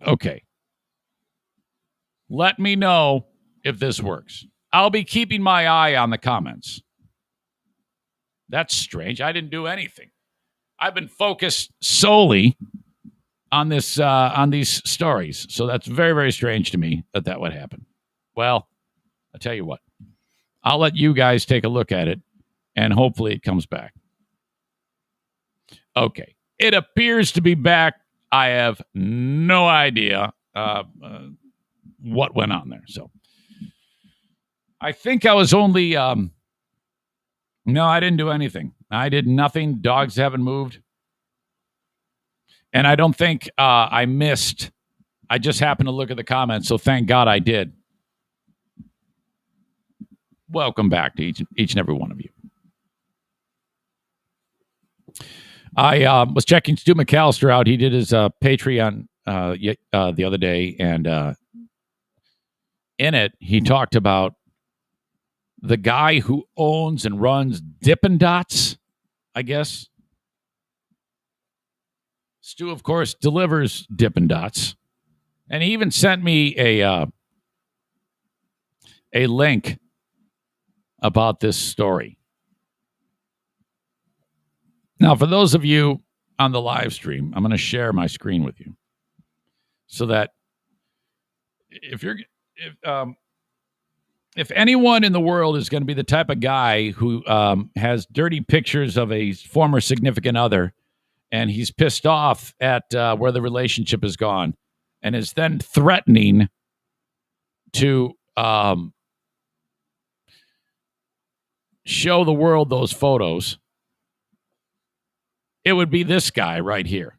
Okay. Let me know if this works. I'll be keeping my eye on the comments. That's strange. I didn't do anything. I've been focused solely on this on these stories. So that's very, very strange to me that would happen. Well, I'll tell you what. I'll let you guys take a look at it, and hopefully it comes back. Okay. It appears to be back. I have no idea what went on there. So I think I was only no, I didn't do anything. I did nothing. Dogs haven't moved. And I don't think I missed. I just happened to look at the comments, so thank God I did. Welcome back to each and every one of you. I was checking Stu McAllister out. He did his Patreon the other day, and in it, he talked about the guy who owns and runs Dippin' Dots, I guess. Stu, of course, delivers Dippin' Dots. And he even sent me a link about this story. Now, for those of you on the live stream, I'm going to share my screen with you so that if anyone in the world is going to be the type of guy who has dirty pictures of a former significant other and he's pissed off at where the relationship has gone and is then threatening to show the world those photos, it would be this guy right here.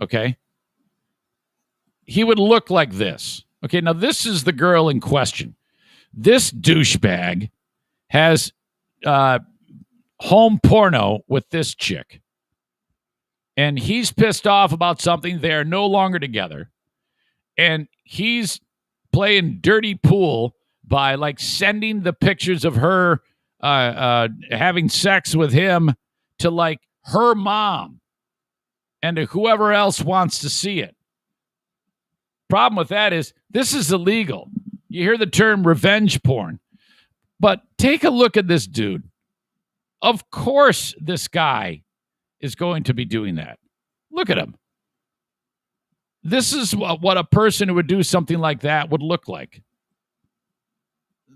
Okay? He would look like this. Okay, now this is the girl in question. This douchebag has home porno with this chick. And he's pissed off about something. They're no longer together. And he's playing dirty pool by like sending the pictures of her having sex with him to like her mom and to whoever else wants to see it. Problem with that is this is illegal. You hear the term revenge porn. But take a look at this dude. Of course, this guy is going to be doing that. Look at him. This is what a person who would do something like that would look like.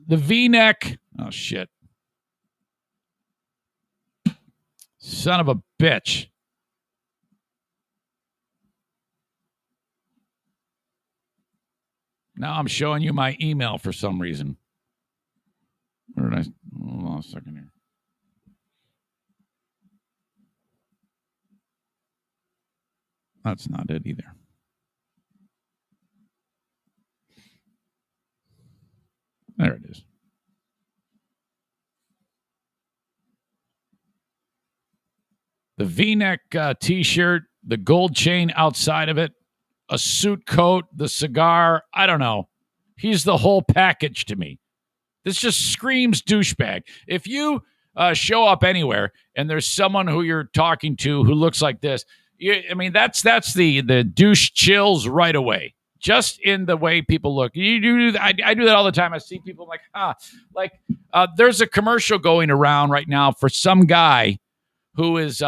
The V-neck. Oh, shit. Son of a bitch. Now I'm showing you my email for some reason. Where did I? Hold on a second here. That's not it either. There it is. The V-neck T-shirt, the gold chain outside of it, a suit coat, the cigar. I don't know. He's the whole package to me. This just screams douchebag. If you show up anywhere and there's someone who you're talking to who looks like this, that's the douche chills right away. Just in the way people look. I do that all the time. I see people like, there's a commercial going around right now for some guy who is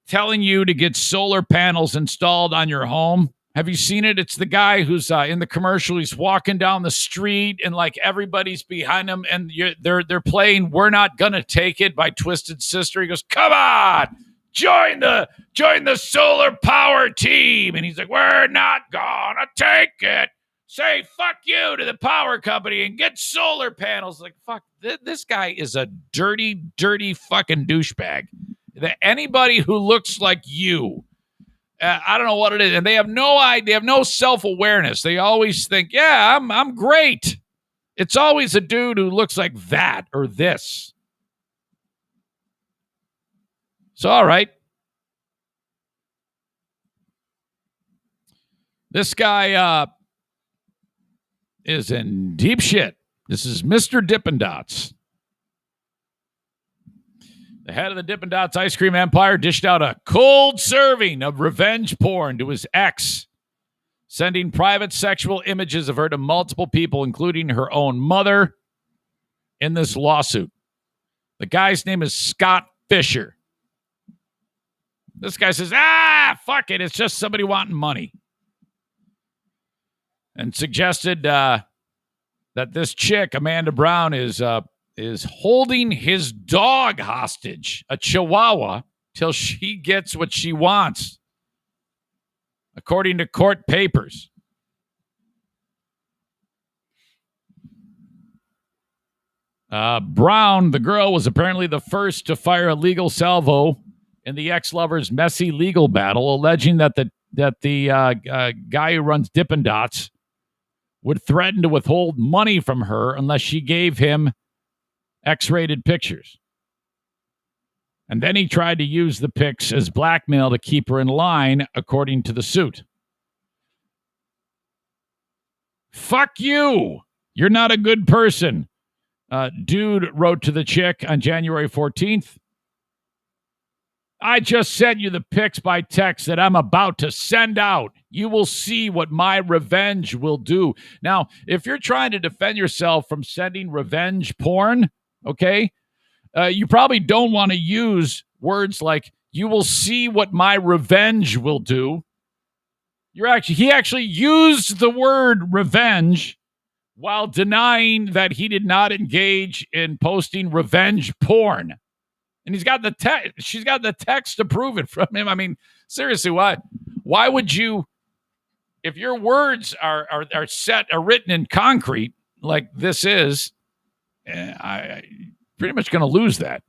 telling you to get solar panels installed on your home. Have you seen it? It's the guy who's in the commercial. He's walking down the street and like everybody's behind him and they're playing "We're Not Gonna Take It" by Twisted Sister. He goes, "Come on, join the solar power team." And he's like, "We're not gonna take it. Say fuck you to the power company and get solar panels." Like, fuck, this guy is a dirty, dirty fucking douchebag. Anybody who looks like you, I don't know what it is, and they have no idea, they have no self-awareness. They always think, "Yeah, I'm great." It's always a dude who looks like that or this. So, all right. This guy is in deep shit. This is Mr. Dippin' Dots. The head of the Dippin' Dots ice cream empire dished out a cold serving of revenge porn to his ex. sending private sexual images of her to multiple people, including her own mother, in this lawsuit. The guy's name is Scott Fisher. This guy says, fuck it. It's just somebody wanting money. And suggested that this chick, Amanda Brown, is holding his dog hostage, a Chihuahua, till she gets what she wants, according to court papers. Brown, the girl, was apparently the first to fire a legal salvo in the ex-lover's messy legal battle, alleging that the guy who runs Dippin' Dots would threaten to withhold money from her unless she gave him X-rated pictures. And then he tried to use the pics as blackmail to keep her in line, according to the suit. Fuck you. You're not a good person. Dude wrote to the chick on January 14th. I just sent you the pics by text that I'm about to send out. You will see what my revenge will do. Now, if you're trying to defend yourself from sending revenge porn, okay, you probably don't want to use words like, you will see what my revenge will do. He actually used the word revenge while denying that he did not engage in posting revenge porn. And she's got the text to prove it from him. I mean, seriously, why would you, if your words are written in concrete like this is, I pretty much going to lose that.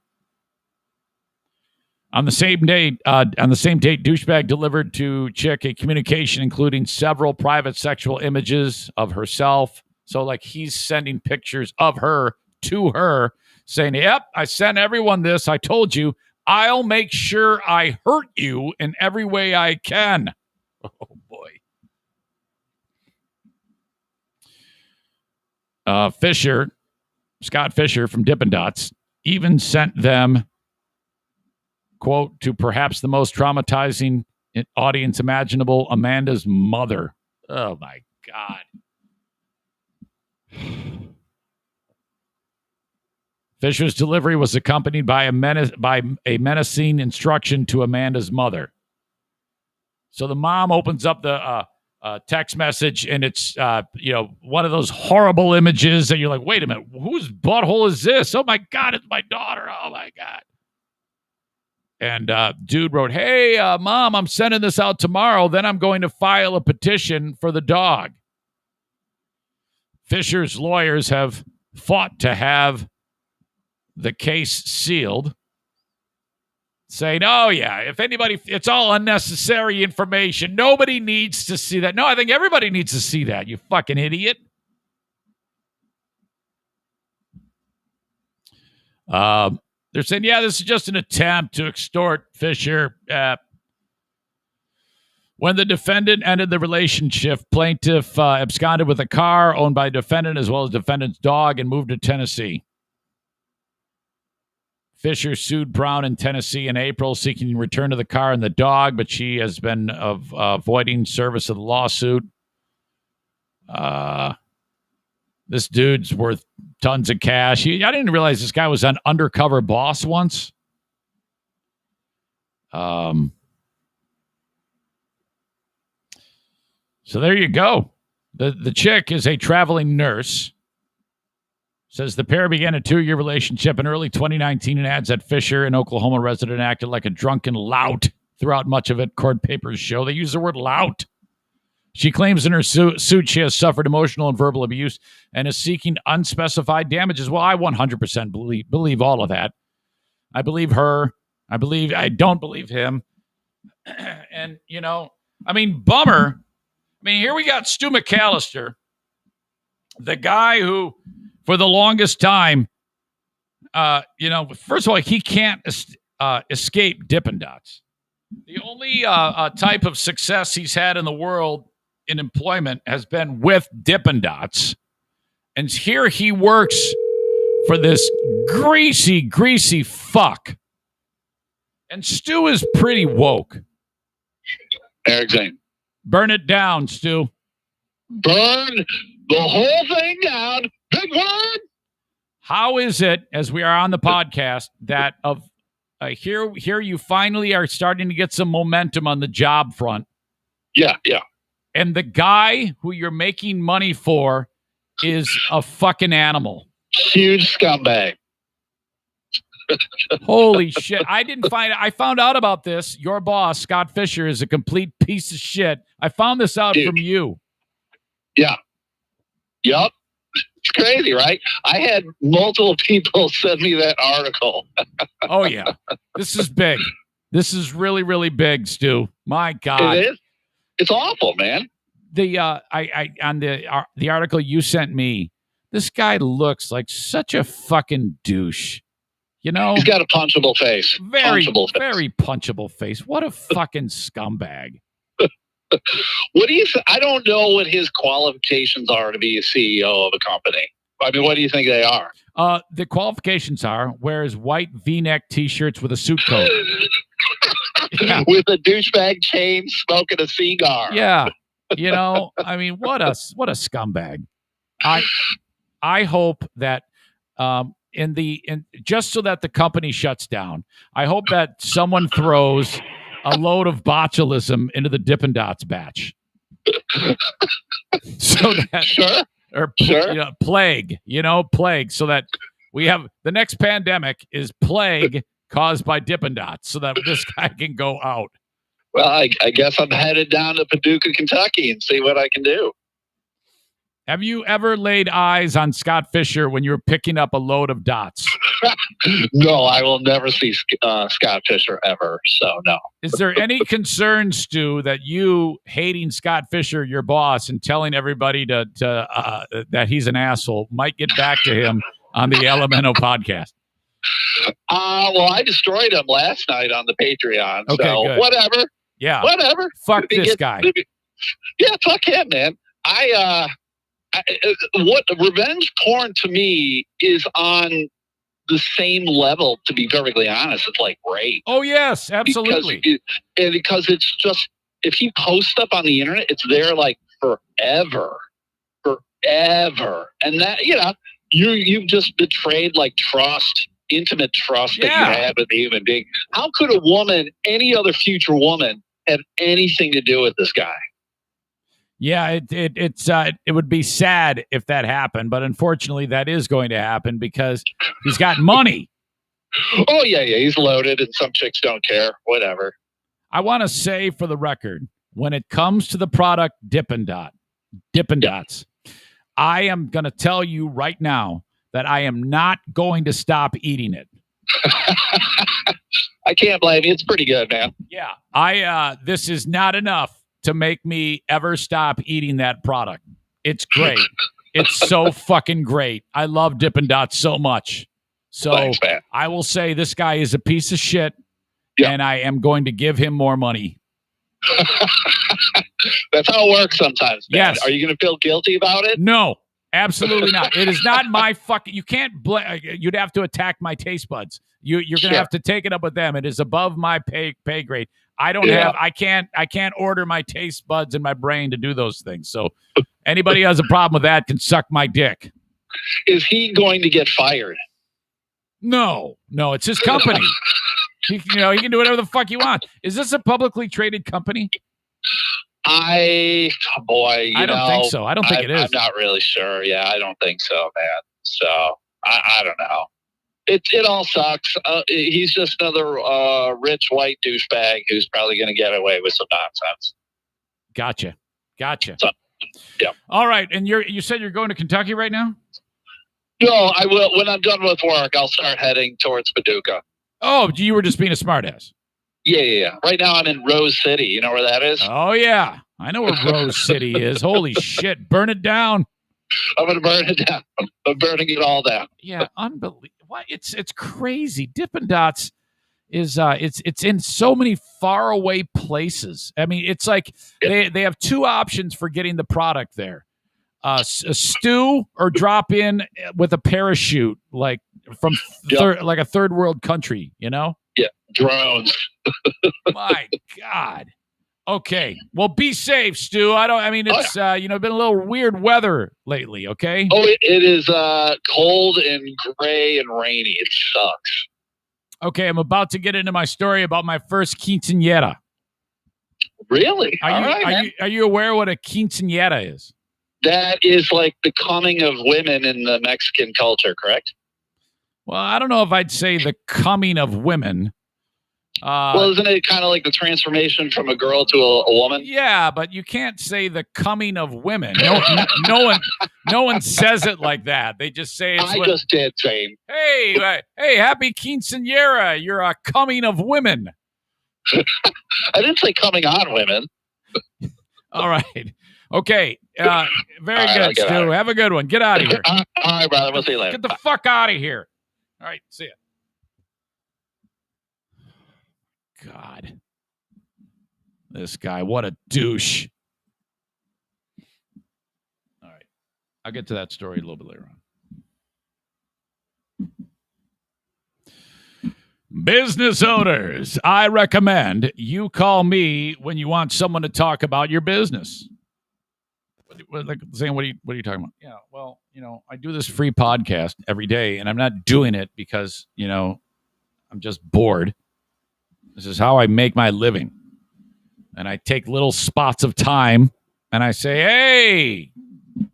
On the same date, douchebag delivered to chick a communication including several private sexual images of herself. So, like, he's sending pictures of her to her, saying, yep, I sent everyone this. I told you, I'll make sure I hurt you in every way I can. Oh, boy. Scott Fisher from Dippin' Dots, even sent them, quote, to perhaps the most traumatizing audience imaginable, Amanda's mother. Oh, my God. Fisher's delivery was accompanied by a menacing instruction to Amanda's mother. So the mom opens up the text message, and it's one of those horrible images that you're like, wait a minute, whose butthole is this? Oh my God, it's my daughter. Oh my God. And dude wrote, hey, mom, I'm sending this out tomorrow. Then I'm going to file a petition for the dog. Fisher's lawyers have fought to have the case sealed, saying, oh, yeah, if anybody, it's all unnecessary information. Nobody needs to see that. No, I think everybody needs to see that, you fucking idiot. They're saying, yeah, this is just an attempt to extort Fisher. When the defendant ended the relationship, plaintiff absconded with a car owned by defendant as well as defendant's dog and moved to Tennessee. Fisher sued Brown in Tennessee in April, seeking return of the car and the dog, but she has been avoiding service of the lawsuit. This dude's worth tons of cash. I didn't realize this guy was an undercover boss once. So there you go. The chick is a traveling nurse. Says the pair began a 2-year relationship in early 2019 and adds that Fisher, an Oklahoma resident, acted like a drunken lout throughout much of it. Court papers show they use the word lout. She claims in her suit she has suffered emotional and verbal abuse and is seeking unspecified damages. Well, I 100% believe all of that. I believe her. I don't believe him. And, bummer. Here we got Stu McAllister, the guy who, for the longest time, first of all, he can't escape Dippin' Dots. The only type of success he's had in the world in employment has been with Dippin' Dots. And here he works for this greasy fuck. And Stu is pretty woke. Eric Zane. Burn it down, Stu. Burn the whole thing down. Big word. How is it, as we are on the podcast, that here you finally are starting to get some momentum on the job front? Yeah. And the guy who you're making money for is a fucking animal. Huge scumbag. Holy shit. I found out about this. Your boss, Scott Fisher, is a complete piece of shit. I found this out from you. Yeah. Yep. It's crazy, right? I had multiple people send me that article. Oh, yeah. This is big. This is really, really big, Stu. My God. It is. It's awful, man. The on the article you sent me, this guy looks like such a fucking douche. You know, he's got a punchable face. Very punchable face. What a fucking scumbag. What do you I don't know what his qualifications are to be a CEO of a company. I mean, what do you think they are? The qualifications are wears white V-neck T-shirts with a suit coat. Yeah. With a douchebag chain, smoking a cigar. Yeah. You know, I mean, what a scumbag. I hope that just so that the company shuts down, I hope that someone throws a load of botulism into the Dippin' Dots batch. So that sure. Plague, so that we have the next pandemic is plague caused by Dippin' Dots, so that this guy can go out. Well, I guess I'm headed down to Paducah, Kentucky, and see what I can do. Have you ever laid eyes on Scott Fisher when you were picking up a load of dots? No, I will never see Scott Fisher ever. So no. Is there any concern, Stu, that you hating Scott Fisher, your boss, and telling everybody that he's an asshole might get back to him on the Elemento podcast? Well, I destroyed him last night on the Patreon. Okay, so good. Whatever. Yeah. Whatever. Fuck this guy. Yeah, fuck him, man. What revenge porn to me is on the same level, to be perfectly honest. It's like rape. Oh, yes, absolutely. Because it's just, if he posts stuff on the internet, it's there like forever. And that, you've just betrayed like trust, intimate trust that you had with the human being. How could a woman, any other future woman, have anything to do with this guy? Yeah, it would be sad if that happened, but unfortunately that is going to happen because he's got money. Oh, yeah, he's loaded and some chicks don't care, whatever. I want to say for the record, when it comes to the product Dippin' Dots, I am going to tell you right now that I am not going to stop eating it. I can't blame you. It's pretty good, man. Yeah, this is not enough to make me ever stop eating that product. It's great. It's so fucking great. I love Dippin' Dots so much. So thanks, man. I will say this guy is a piece of shit, and I am going to give him more money. That's how it works sometimes, man. Yes. Are you going to feel guilty about it? No, absolutely not. It is not my fucking... You can't... You'd have to attack my taste buds. You're going to have to take it up with them. It is above my pay grade. I don't have, I can't order my taste buds in my brain to do those things. So anybody who has a problem with that can suck my dick. Is he going to get fired? No, it's his company. He can do whatever the fuck he wants. Is this a publicly traded company? I don't think so. I don't think it is. I'm not really sure. Yeah, I don't think so, man. So I don't know. It all sucks. He's just another rich white douchebag who's probably going to get away with some nonsense. Gotcha. So, yeah. All right, and you said you're going to Kentucky right now? No, I will. When I'm done with work, I'll start heading towards Paducah. Oh, you were just being a smartass. Yeah. Right now I'm in Rose City. You know where that is? Oh, yeah. I know where Rose City is. Holy shit. Burn it down. I'm going to burn it down. I'm burning it all down. Yeah, unbelievable. It's crazy. Dippin' Dots is it's in so many faraway places. I mean, it's like they have two options for getting the product there: a stew or drop in with a parachute, like from like a third world country. Yeah, drones. My God, Okay. Well, be safe, Stu. It's been a little weird weather lately, okay? Oh, it is cold and gray and rainy. It sucks. Okay, I'm about to get into my story about my first quinceanera. Really? Are you aware what a quinceanera is? That is like the coming of women in the Mexican culture, correct? Well, I don't know if I'd say the coming of women. Well, isn't it kind of like the transformation from a girl to a woman? Yeah, but you can't say the coming of women. No one says it like that. They just say it's. I just did, Zane. Hey, happy quinceanera! You're a coming of women. I didn't say coming on women. All right. Okay. Very good, Stu. Have a good one. Get out of here. All right, brother. We'll see you later. Get the fuck out of here. All right. See ya. God. This guy, what a douche. All right. I'll get to that story a little bit later on. Business owners, I recommend you call me when you want someone to talk about your business. Like saying, what are you talking about? Yeah, well, I do this free podcast every day, and I'm not doing it because, I'm just bored. This is how I make my living. And I take little spots of time and I say, hey,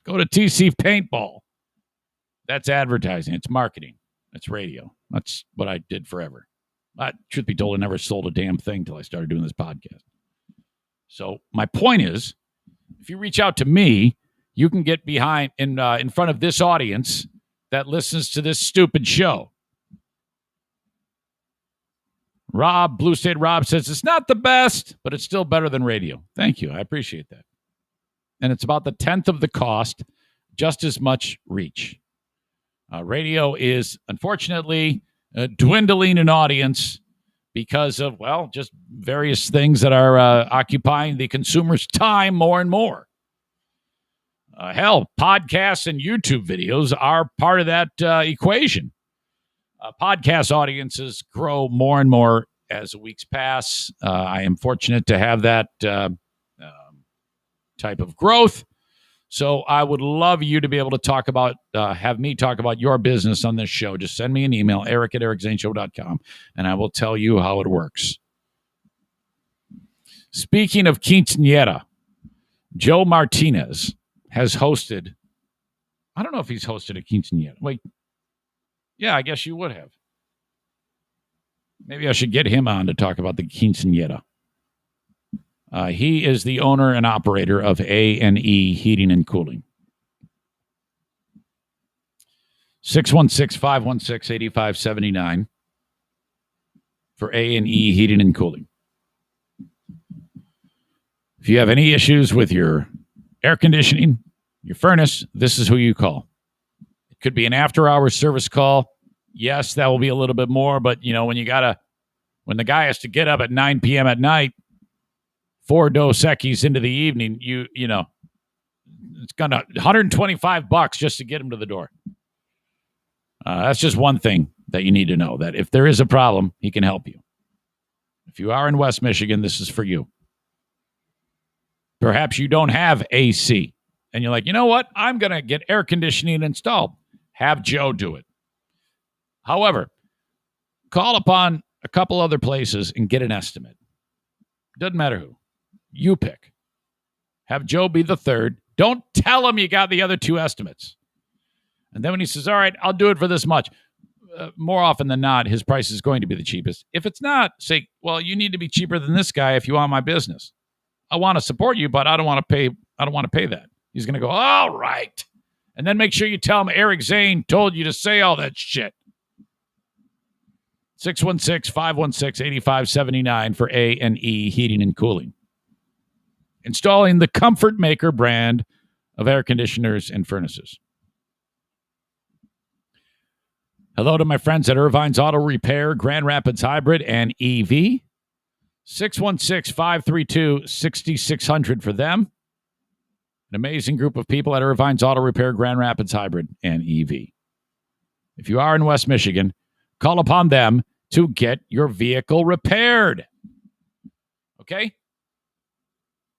go to TC Paintball. That's advertising. It's marketing. It's radio. That's what I did forever. Truth be told, I never sold a damn thing till I started doing this podcast. So my point is, if you reach out to me, you can get in front of this audience that listens to this stupid show. Blue State Rob says, it's not the best, but it's still better than radio. Thank you. I appreciate that. And it's about the 10th of the cost, just as much reach. Radio is, unfortunately, dwindling in audience because of, just various things that are occupying the consumer's time more and more. Hell, podcasts and YouTube videos are part of that equation. Podcast audiences grow more and more as the weeks pass. I am fortunate to have that type of growth. So I would love you to be able to have me talk about your business on this show. Just send me an email, eric@ericzaneshow.com, and I will tell you how it works. Speaking of quinceanera, Joe Martinez has hosted, I don't know if he's hosted a quinceanera. Wait. Yeah, I guess you would have. Maybe I should get him on to talk about the quinceanera. He is the owner and operator of A&E Heating and Cooling. 616-516-8579 for A&E Heating and Cooling. If you have any issues with your air conditioning, your furnace, this is who you call. It could be an after-hours service call. Yes, that will be a little bit more, but when the guy has to get up at 9 p.m. at night, 4 Dos Equis into the evening, it's gonna $125 just to get him to the door. That's just one thing that you need to know, that if there is a problem, he can help you. If you are in West Michigan, this is for you. Perhaps you don't have AC, and you're like, you know what? I'm going to get air conditioning installed. Have Joe do it. However, call upon a couple other places and get an estimate. Doesn't matter who. You pick. Have Joe be the third. Don't tell him you got the other two estimates. And then when he says, all right, I'll do it for this much, more often than not, his price is going to be the cheapest. If it's not, say, well, you need to be cheaper than this guy if you want my business. I want to support you, but I don't want to pay that. He's going to go, all right. And then make sure you tell him Eric Zane told you to say all that shit. 616-516-8579 for A&E Heating and Cooling. Installing the Comfort Maker brand of air conditioners and furnaces. Hello to my friends at Irvine's Auto Repair, Grand Rapids Hybrid, and EV. 616-532-6600 for them. An amazing group of people at Irvine's Auto Repair, Grand Rapids Hybrid, and EV. If you are in West Michigan, call upon them to get your vehicle repaired. Okay?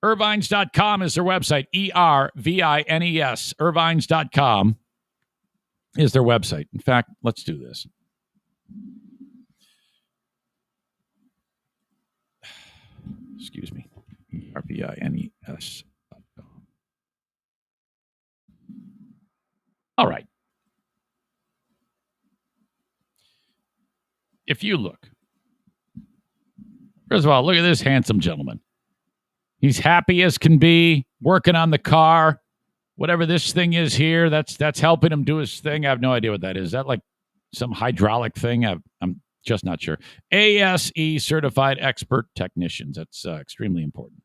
Irvines.com is their website. Ervines. Irvines.com is their website. In fact, let's do this. Excuse me. Ervines. All right. If you look, first of all, look at this handsome gentleman. He's happy as can be, working on the car. Whatever this thing is here, that's helping him do his thing. I have no idea what that is. Is that like some hydraulic thing? I'm just not sure. ASE certified expert technicians. That's extremely important.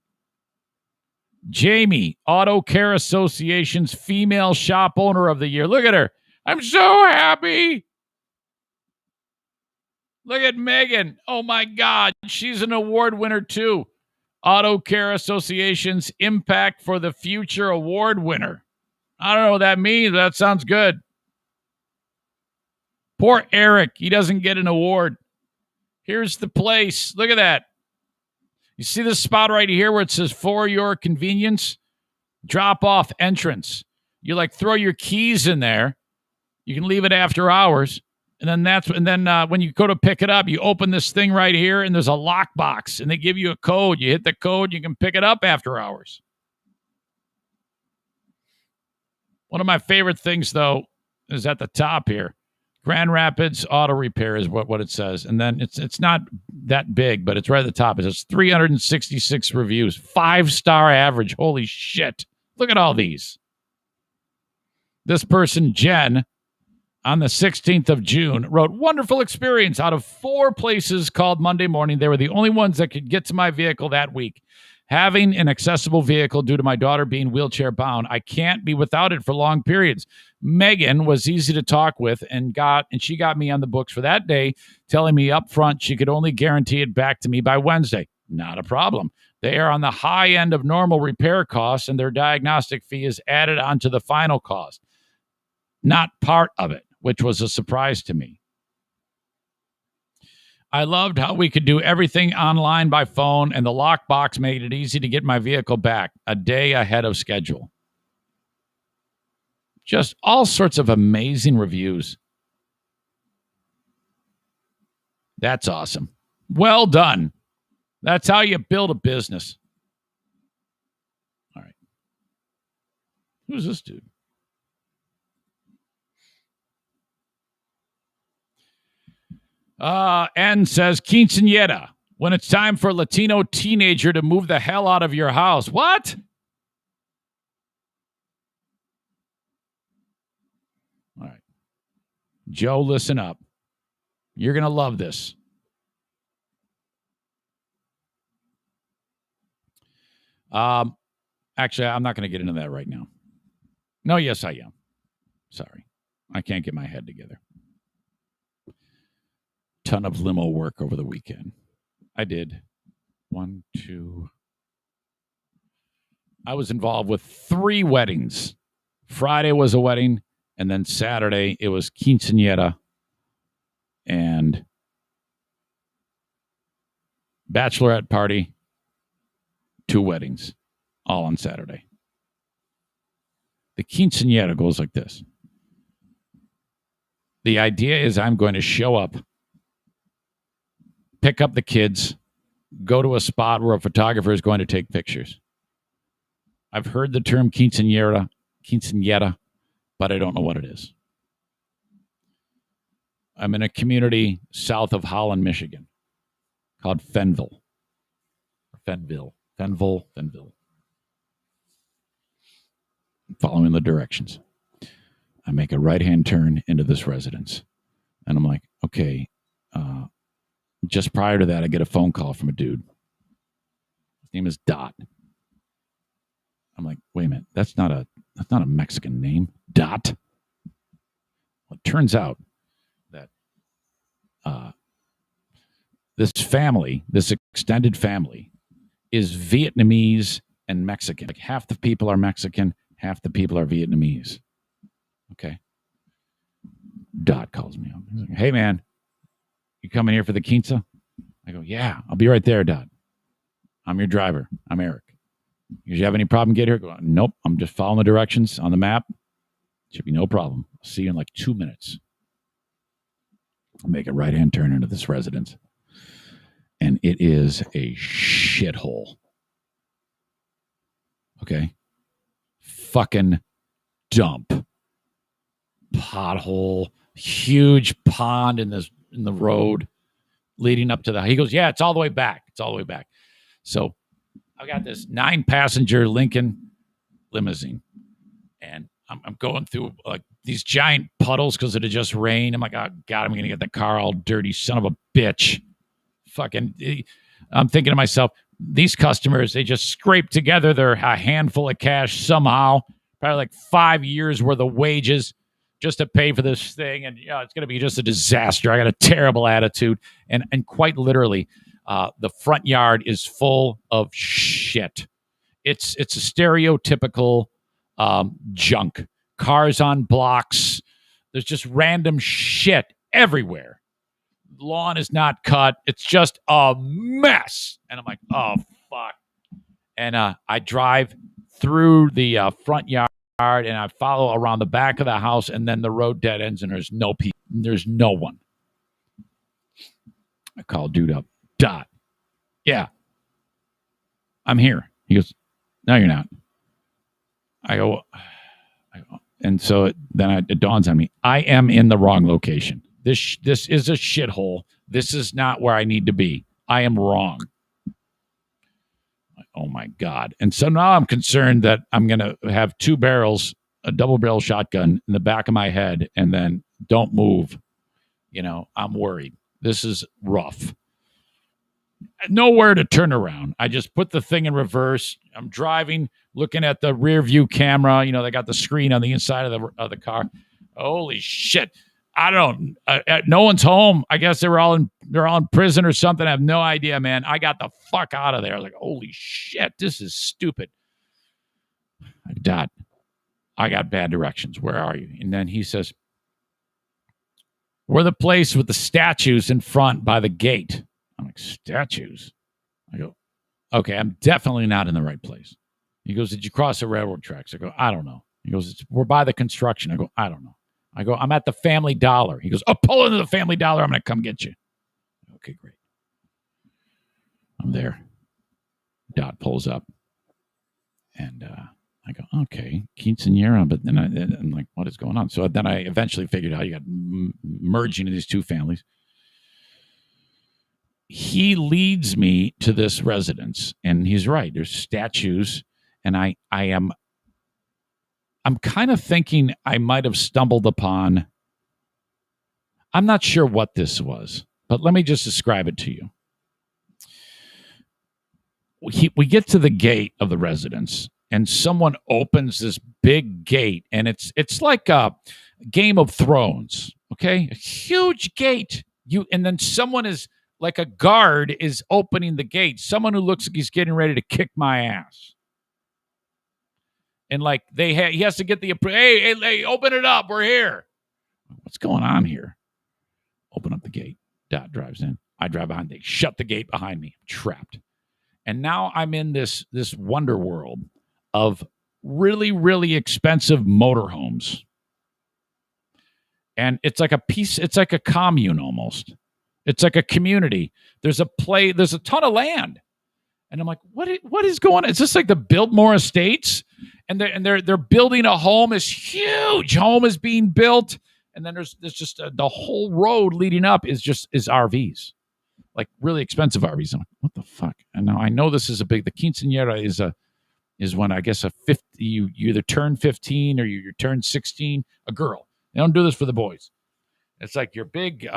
Jamie, Auto Care Association's female shop owner of the year. Look at her. I'm so happy. Look at Megan. Oh my God. She's an award winner too. Auto Care Association's Impact for the Future Award winner. I don't know what that means, but that sounds good. Poor Eric. He doesn't get an award. Here's the place. Look at that. You see this spot right here where it says for your convenience? Drop off entrance. You like throw your keys in there. You can leave it after hours. And then when you go to pick it up, you open this thing right here and there's a lockbox and they give you a code. You hit the code, you can pick it up after hours. One of my favorite things, though, is at the top here. Grand Rapids Auto Repair is what it says. And then it's not that big, but it's right at the top. It says 366 reviews, 5-star average. Holy shit. Look at all these. This person, Jen, on the 16th of June, wrote, wonderful experience. Out of 4 places called Monday morning, they were the only ones that could get to my vehicle that week. Having an accessible vehicle due to my daughter being wheelchair bound, I can't be without it for long periods. Megan was easy to talk with and she got me on the books for that day, telling me up front she could only guarantee it back to me by Wednesday. Not a problem. They are on the high end of normal repair costs, and their diagnostic fee is added onto the final cost, not part of it, which was a surprise to me. I loved how we could do everything online by phone, and the lockbox made it easy to get my vehicle back a day ahead of schedule. Just all sorts of amazing reviews. That's awesome. Well done. That's how you build a business. All right. Who's this dude? N says, quinceanera, when it's time for a Latino teenager to move the hell out of your house. What? All right. Joe, listen up. You're going to love this. Actually, I'm not going to get into that right now. No, yes, I am. Sorry. I can't get my head together. Ton of limo work over the weekend. I did 1, 2. I was involved with 3 weddings. Friday was a wedding, and then Saturday it was quinceanera and bachelorette party, 2 weddings, all on Saturday. The quinceanera goes like this. The idea is I'm going to show up, pick up the kids, go to a spot where a photographer is going to take pictures. I've heard the term quinceanera, but I don't know what it is. I'm in a community south of Holland, Michigan, called Fenville. Fenville. Following the directions. I make a right-hand turn into this residence. And I'm like, okay. Just prior to that, I get a phone call from a dude. His name is Dot. I'm like, wait a minute. That's not a Mexican name. Dot. Well, it turns out that this family, this extended family, is Vietnamese and Mexican. Like half the people are Mexican, half the people are Vietnamese. Okay. Dot calls me up. He's like, hey, man, you coming here for the quince? I go, yeah, I'll be right there, Dot. I'm your driver. I'm Eric. Do you have any problem getting here? Go, nope. I'm just following the directions on the map. Should be no problem. I'll see you in like 2 minutes. I'll make a right-hand turn into this residence. And it is a shithole. Okay. Fucking dump. Pothole. Huge pond in the road leading up to the. He goes, yeah, it's all the way back. It's all the way back. So I got this 9-passenger Lincoln limousine, and I'm going through like these giant puddles because it had just rained. I'm like, oh God, I'm gonna get the car all dirty, son of a bitch. Fucking, I'm thinking to myself, these customers, they just scrape together a handful of cash somehow, probably like 5 years worth of wages just to pay for this thing. And it's going to be just a disaster. I got a terrible attitude. And quite literally, the front yard is full of shit. It's a stereotypical junk. Cars on blocks. There's just random shit everywhere. Lawn is not cut. It's just a mess. And I'm like, oh, fuck. And I drive through the front yard and I follow around the back of the house, and then the road dead ends and there's no people. There's no one. I call dude up. Dot. Yeah. I'm here. He goes, no, you're not. I go, and so then it dawns on me. I am in the wrong location. This is a shithole. This is not where I need to be. I am wrong. Oh, my God. And so now I'm concerned that I'm going to have 2 barrels, a double barrel shotgun in the back of my head, and then don't move. I'm worried. This is rough. Nowhere to turn around. I just put the thing in reverse. I'm driving, looking at the rear view camera. They got the screen on the inside of the car. Holy shit. I don't. No one's home. I guess they're all in prison or something. I have no idea, man. I got the fuck out of there. I was like, holy shit, this is stupid. Dad, I got bad directions. Where are you? And then he says, we're the place with the statues in front by the gate. I'm like, statues? I go, okay, I'm definitely not in the right place. He goes, did you cross the railroad tracks? I go, I don't know. He goes, we're by the construction. I go, I don't know. I go, I'm at the Family Dollar. He goes, oh, pull into the Family Dollar. I'm going to come get you. Okay, great. I'm there. Dot pulls up. And I go, okay, quinceanera. But then I'm like, what is going on? So then I eventually figured out you got merging of these 2 families. He leads me to this residence. And he's right. There's statues. And I'm kind of thinking I might have stumbled upon, I'm not sure what this was, but let me just describe it to you. We get to the gate of the residence, and someone opens this big gate, and it's like a Game of Thrones, okay? A huge gate. And then someone is, like a guard is opening the gate. Someone who looks like he's getting ready to kick my ass. And like he has to get the, hey, open it up. We're here. What's going on here? Open up the gate. Dot drives in. I drive behind. They shut the gate behind me. I'm trapped. And now I'm in this wonder world of really, really expensive motorhomes. And it's like it's like a commune almost. It's like a community. There's a ton of land. And I'm like, what is going on? Is this like the Biltmore Estates? And they're building a home. This huge home is being built, and then there's just the whole road leading up is RVs, like really expensive RVs. I'm like, what the fuck? And now I know this is the quinceanera is when I guess a 50 you either turn 15 or you turn 16. A girl. They don't do this for the boys. It's like your big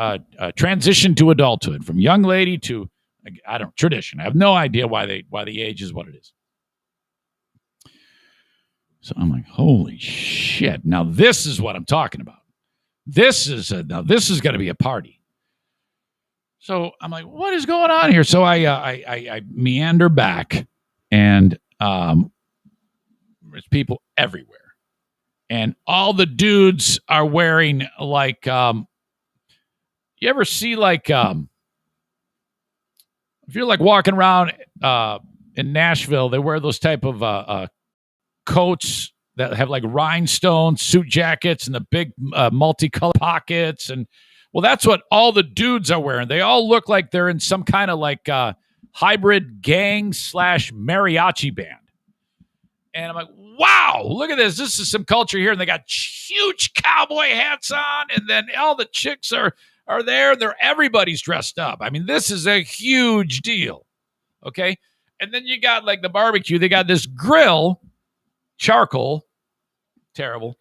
transition to adulthood from young lady to tradition. I have no idea why the age is what it is. So I'm like, holy shit. Now this is what I'm talking about. This is going to be a party. So I'm like, what is going on here? So I meander back, and there's people everywhere. And all the dudes are wearing like, you ever see like, if you're like walking around in Nashville, they wear those type of coats that have like rhinestones, suit jackets, and the big multicolored pockets. And well, that's what all the dudes are wearing. They all look like they're in some kind of like hybrid gang / mariachi band. And I'm like, wow, look at this. This is some culture here. And they got huge cowboy hats on. And then all the chicks are there. Everybody's dressed up. I mean, this is a huge deal. Okay. And then you got like the barbecue. They got this grill, charcoal, terrible.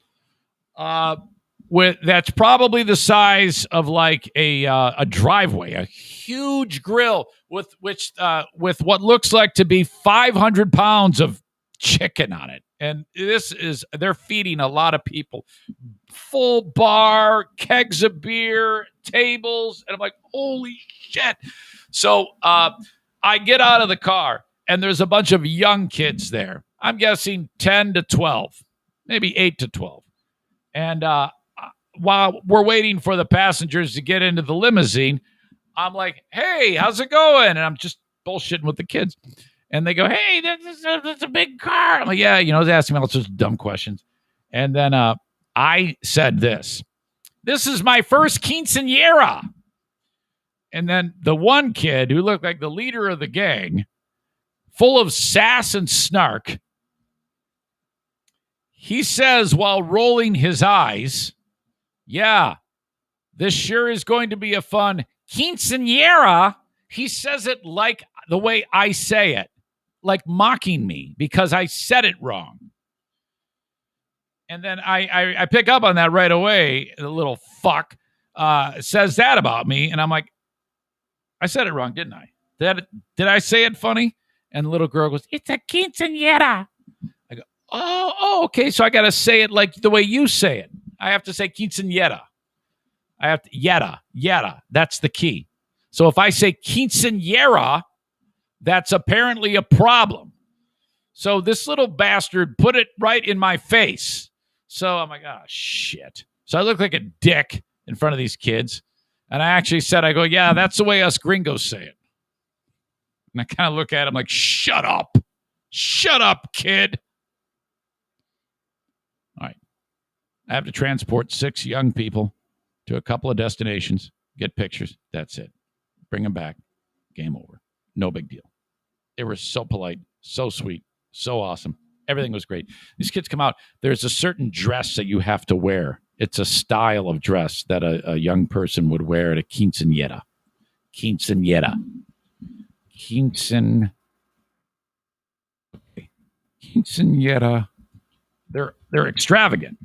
That's probably the size of like a driveway, a huge grill with what looks like to be 500 pounds of chicken on it. And they're feeding a lot of people. Full bar, kegs of beer, tables. And I'm like, holy shit. So I get out of the car and there's a bunch of young kids there. I'm guessing 10 to 12, maybe 8 to 12. And while we're waiting for the passengers to get into the limousine, I'm like, hey, how's it going? And I'm just bullshitting with the kids. And they go, hey, that's a big car. I'm like, yeah, they're asking me all sorts of dumb questions. And then I said this is my first quinceanera. And then the one kid who looked like the leader of the gang, full of sass and snark, he says while rolling his eyes, yeah, this sure is going to be a fun quinceanera. He says it like the way I say it, like mocking me because I said it wrong. And then I pick up on that right away. The little fuck says that about me. And I'm like, I said it wrong, didn't I? Did I say it funny? And the little girl goes, it's a quinceanera. I go, oh, okay. So I got to say it like the way you say it. I have to say quinceanera. I have to, yada. That's the key. So if I say quinceanera, that's apparently a problem. So this little bastard put it right in my face. So I'm like, oh, shit. So I look like a dick in front of these kids. And I actually said, I go, yeah, that's the way us gringos say it. And I kind of look at him like, shut up. Shut up, kid. All right. I have to transport 6 young people to a couple of destinations, get pictures. That's it. Bring them back. Game over. No big deal. They were so polite, so sweet, so awesome. Everything was great. These kids come out. There's a certain dress that you have to wear. It's a style of dress that a young person would wear at a quinceanera. Quinceanera. Quinceanera. They're extravagant.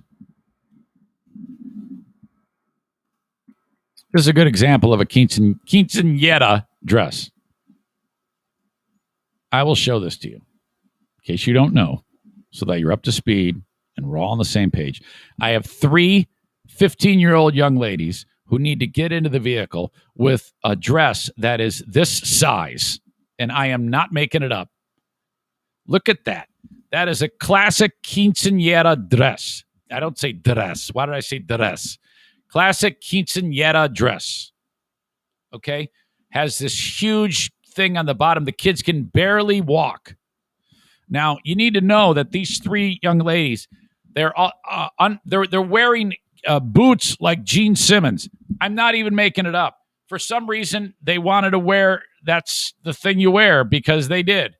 This is a good example of a quinceanera dress. I will show this to you in case you don't know, so that you're up to speed and we're all on the same page. I have 3 15-year-old young ladies who need to get into the vehicle with a dress that is this size, and I am not making it up. Look at that. That is a classic quinceanera dress. I don't say dress. Why did I say dress? Classic quinceanera dress. Okay? Has this huge thing on the bottom. The kids can barely walk. Now, you need to know that these 3 young ladies, they're wearing boots like Gene Simmons. I'm not even making it up. For some reason, they wanted to wear, that's the thing you wear, because they did.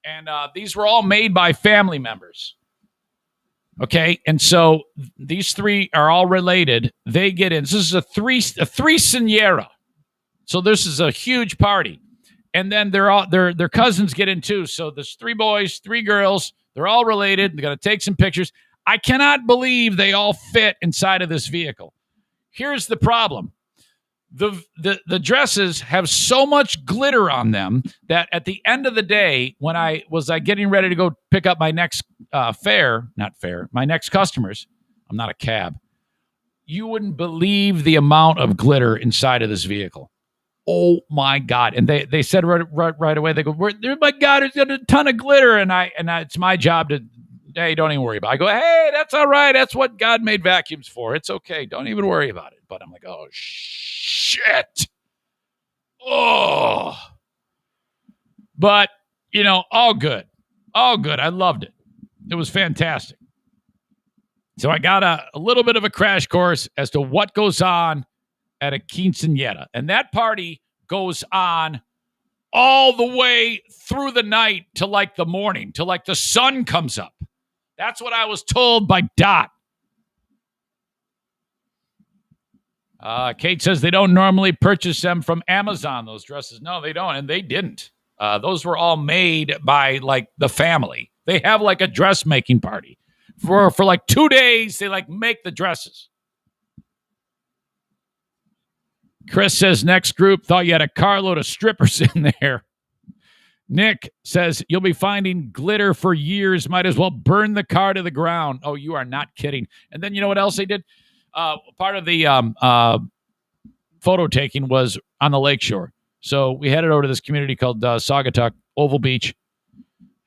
And these were all made by family members. Okay, and so these 3 are all related. They get in. This is a threeseniera. So this is a huge party. And then their cousins get in too. So there's 3 boys, 3 girls. They're all related. They're going to take some pictures. I cannot believe they all fit inside of this vehicle. Here's the problem. The dresses have so much glitter on them that at the end of the day, when I was getting ready to go pick up my next my next customers, I'm not a cab, you wouldn't believe the amount of glitter inside of this vehicle. Oh my God. And they said right away, they go, oh my God, there's got a ton of glitter. And it's my job to, hey, don't even worry about it. I go, hey, that's all right. That's what God made vacuums for. It's okay. Don't even worry about it. But I'm like, oh, shit. Oh. But, all good. All good. I loved it. It was fantastic. So I got a little bit of a crash course as to what goes on at a quinceanera. And that party goes on all the way through the night to like the morning, to like the sun comes up. That's what I was told by Dot. Kate says they don't normally purchase them from Amazon, those dresses. No, they don't, and they didn't. Those were all made by, like, the family. They have, like, a dressmaking party. For like 2 days, they, like, make the dresses. Chris says next group thought you had a carload of strippers in there. Nick says you'll be finding glitter for years. Might as well burn the car to the ground. Oh, you are not kidding. And then you know what else they did? Part of the photo taking was on the lakeshore. So we headed over to this community called Saugatuck, Oval Beach.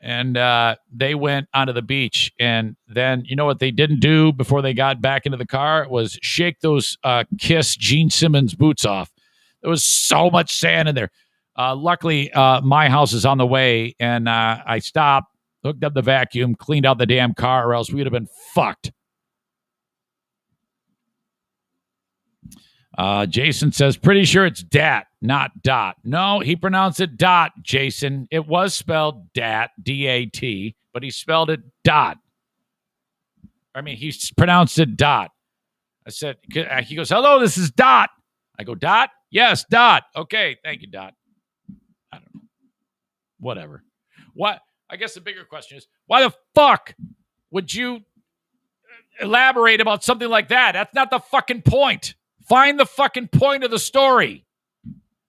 And they went onto the beach. And then you know what they didn't do before they got back into the car was shake those Kiss Gene Simmons boots off. There was so much sand in there. Luckily, my house is on the way, and I stopped, hooked up the vacuum, cleaned out the damn car, or else we'd have been fucked. Jason says, pretty sure it's Dat, not Dot. No, he pronounced it Dot, Jason. It was spelled Dat, D-A-T, but he spelled it Dot. I mean, he pronounced it Dot. I said, he goes, hello, this is Dot. I go, Dot? Yes, Dot. Okay, thank you, Dot. I don't know. Whatever. What? I guess the bigger question is, why the fuck would you elaborate about something like that? That's not the fucking point. Find the fucking point of the story.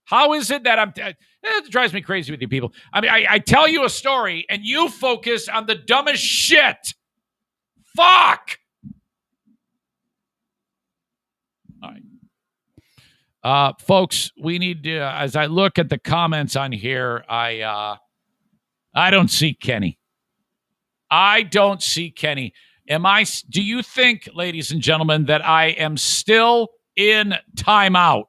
How is it that it drives me crazy with you people. I mean, I tell you a story and you focus on the dumbest shit. Fuck. All right. Folks, we need to, as I look at the comments on here, I don't see Kenny. I don't see Kenny. Do you think, ladies and gentlemen, that I am still in timeout?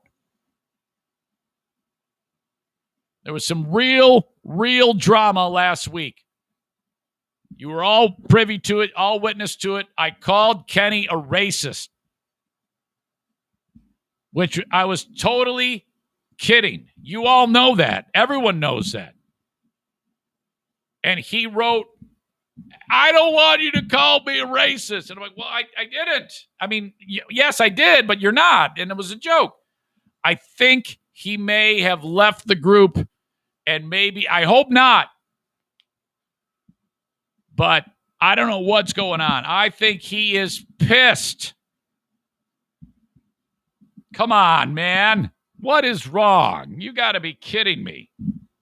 There was some real drama last week. You were all privy to it, all witness to it. I called Kenny a racist, which I was totally kidding. You all know that. Everyone knows that. And he wrote, I don't want you to call me a racist. And I'm like, well, I didn't. I mean, yes, I did, but you're not. And it was a joke. I think he may have left the group, and maybe, I hope not, but I don't know what's going on. I think he is pissed. Come on, man. What is wrong? You got to be kidding me.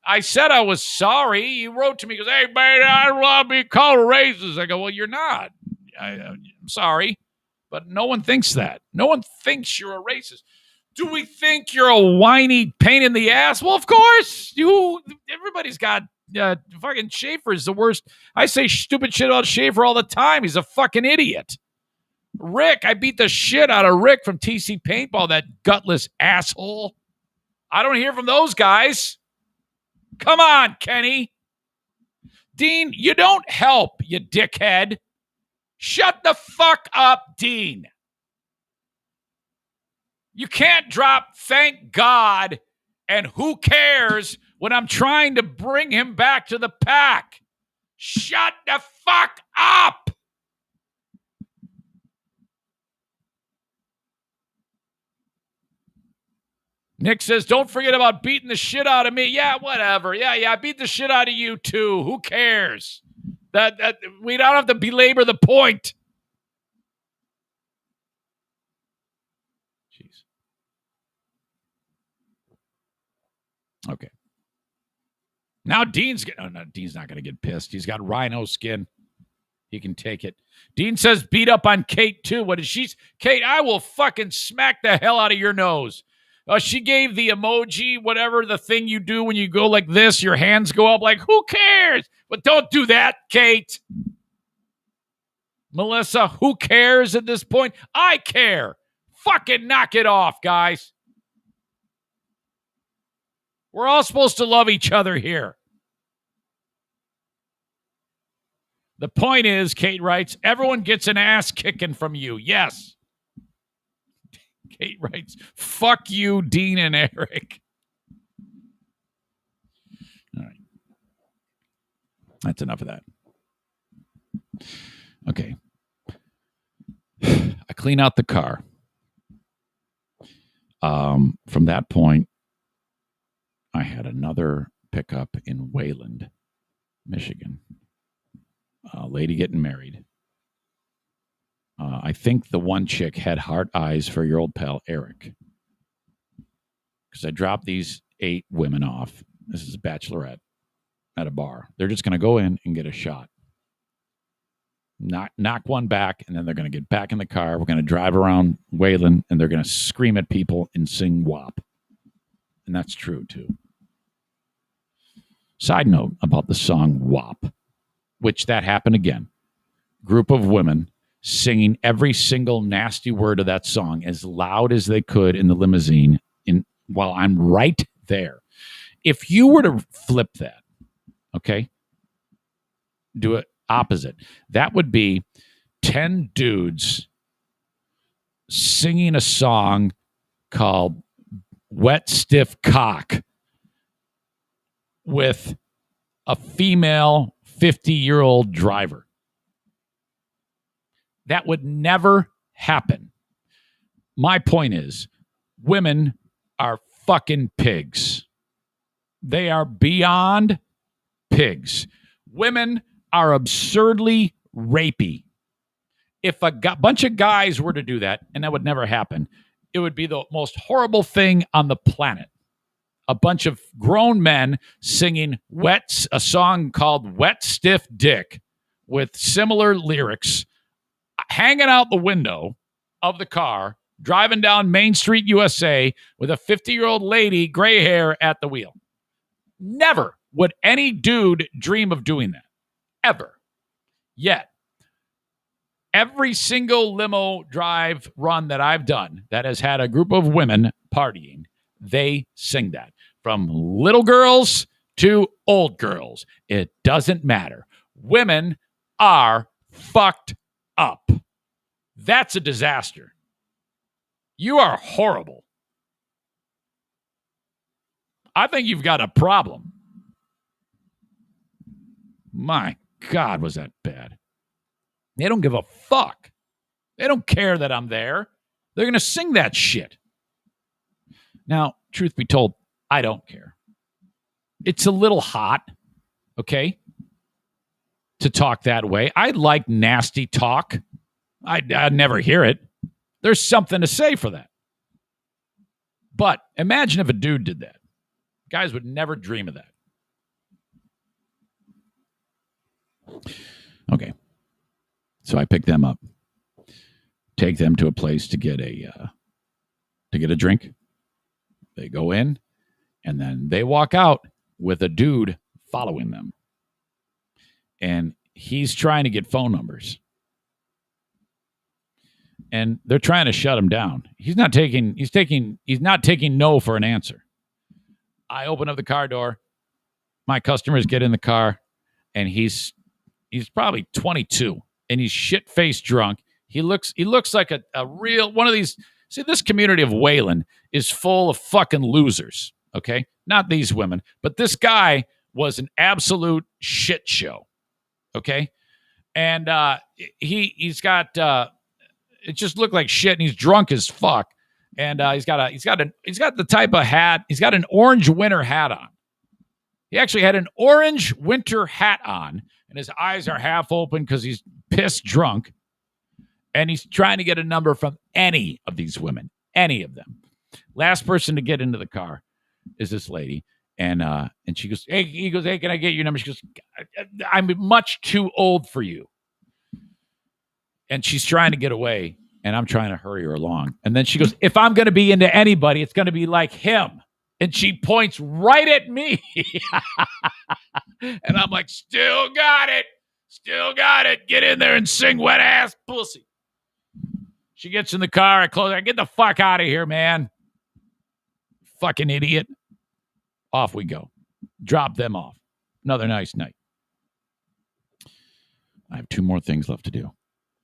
I said I was sorry. He wrote to me, he goes, hey, man, I don't want to be called a racist. I go, well, you're not. I'm sorry. But no one thinks that. No one thinks you're a racist. Do we think you're a whiny pain in the ass? Well, of course. Everybody's got fucking Schaefer's the worst. I say stupid shit about Schaefer all the time. He's a fucking idiot. Rick, I beat the shit out of Rick from TC Paintball, that gutless asshole. I don't hear from those guys. Come on, Kenny. Dean, you don't help, you dickhead. Shut the fuck up, Dean. You can't drop thank God and who cares when I'm trying to bring him back to the pack. Shut the fuck up. Nick says, don't forget about beating the shit out of me. Yeah, whatever. Yeah, I beat the shit out of you too. Who cares? That we don't have to belabor the point. Jeez. Okay. Now Dean's not going to get pissed. He's got rhino skin. He can take it. Dean says beat up on Kate too. What is she? Kate, I will fucking smack the hell out of your nose. She gave the emoji, whatever the thing you do when you go like this, your hands go up like, who cares? But don't do that, Kate. Melissa, who cares at this point? I care. Fucking knock it off, guys. We're all supposed to love each other here. The point is, Kate writes, everyone gets an ass kicking from you. Yes. Kate writes, fuck you, Dean and Eric. All right. That's enough of that. Okay. I clean out the car. From that point, I had another pickup in Wayland, Michigan. A lady getting married. I think the one chick had heart eyes for your old pal, Eric. Because I dropped these 8 women off. This is a bachelorette at a bar. They're just going to go in and get a shot. Knock one back, and then they're going to get back in the car. We're going to drive around Wayland, and they're going to scream at people and sing WAP. And that's true, too. Side note about the song WAP, which that happened again. Group of women singing every single nasty word of that song as loud as they could in the limousine while I'm right there. If you were to flip that, okay, do it opposite. That would be 10 dudes singing a song called Wet Stiff Cock with a female 50-year-old driver. That would never happen. My point is, women are fucking pigs. They are beyond pigs. Women are absurdly rapey. If a bunch of guys were to do that, and that would never happen, it would be the most horrible thing on the planet. A bunch of grown men singing a song called Wet Stiff Dick with similar lyrics, hanging out the window of the car, driving down Main Street, USA, with a 50-year-old lady, gray hair, at the wheel. Never would any dude dream of doing that. Ever. Yet, every single limo drive run that I've done that has had a group of women partying, they sing that. From little girls to old girls. It doesn't matter. Women are fucked up. That's a disaster. You are horrible. I think you've got a problem. My God, was that bad. They don't give a fuck. They don't care that I'm there. They're going to sing that shit. Now, truth be told, I don't care. It's a little hot, okay, to talk that way. I like nasty talk. I'd never hear it. There's something to say for that. But imagine if a dude did that. Guys would never dream of that. Okay. So I pick them up, take them to a place to get a drink. They go in, and then they walk out with a dude following them. And he's trying to get phone numbers. And they're trying to shut him down. He's not taking no for an answer. I open up the car door. My customers get in the car, and he's probably 22, and he's shit-faced drunk. He looks like a real one of these. See, this community of Wayland is full of fucking losers, okay? Not these women, but this guy was an absolute shit show, okay? And he's got it just looked like shit, and he's drunk as fuck. And he's got the type of hat. He's got an orange winter hat on. He actually had an orange winter hat on, and his eyes are half open because he's pissed drunk. And he's trying to get a number from any of these women, any of them. Last person to get into the car is this lady, and she goes, "Hey," he goes, "Hey, can I get your number?" She goes, "I'm much too old for you." And she's trying to get away, and I'm trying to hurry her along. And then she goes, "If I'm going to be into anybody, it's going to be like him." And she points right at me. And I'm like, "Still got it. Still got it. Get in there and sing Wet Ass Pussy." She gets in the car. I close her. "Get the fuck out of here, man. Fucking idiot." Off we go. Drop them off. Another nice night. I have 2 more things left to do.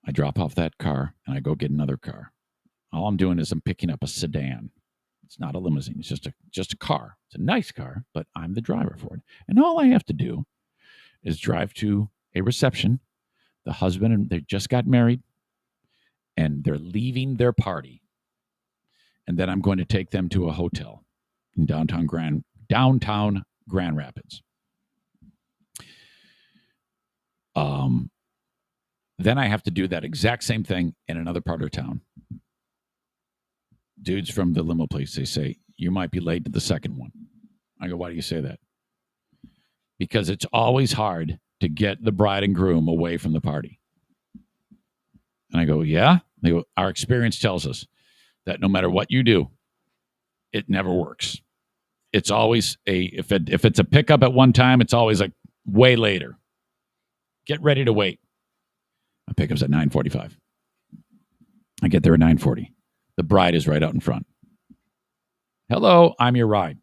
I drop off that car and I go get another car. All I'm doing is I'm picking up a sedan. It's not a limousine. It's just a car. It's a nice car, but I'm the driver for it. And all I have to do is drive to a reception. The husband and they just got married, and they're leaving their party. And then I'm going to take them to a hotel in downtown Grand Rapids. Then I have to do that exact same thing in another part of town. Dudes from the limo place, they say, you might be late to the second one. I go, why do you say that? Because it's always hard to get the bride and groom away from the party. And I go, yeah? They go, our experience tells us that no matter what you do, it never works. It's always if it's a pickup at one time, it's always like way later. Get ready to wait. My pickup's at 9:45. I get there at 9:40. The bride is right out in front. Hello, I'm your ride.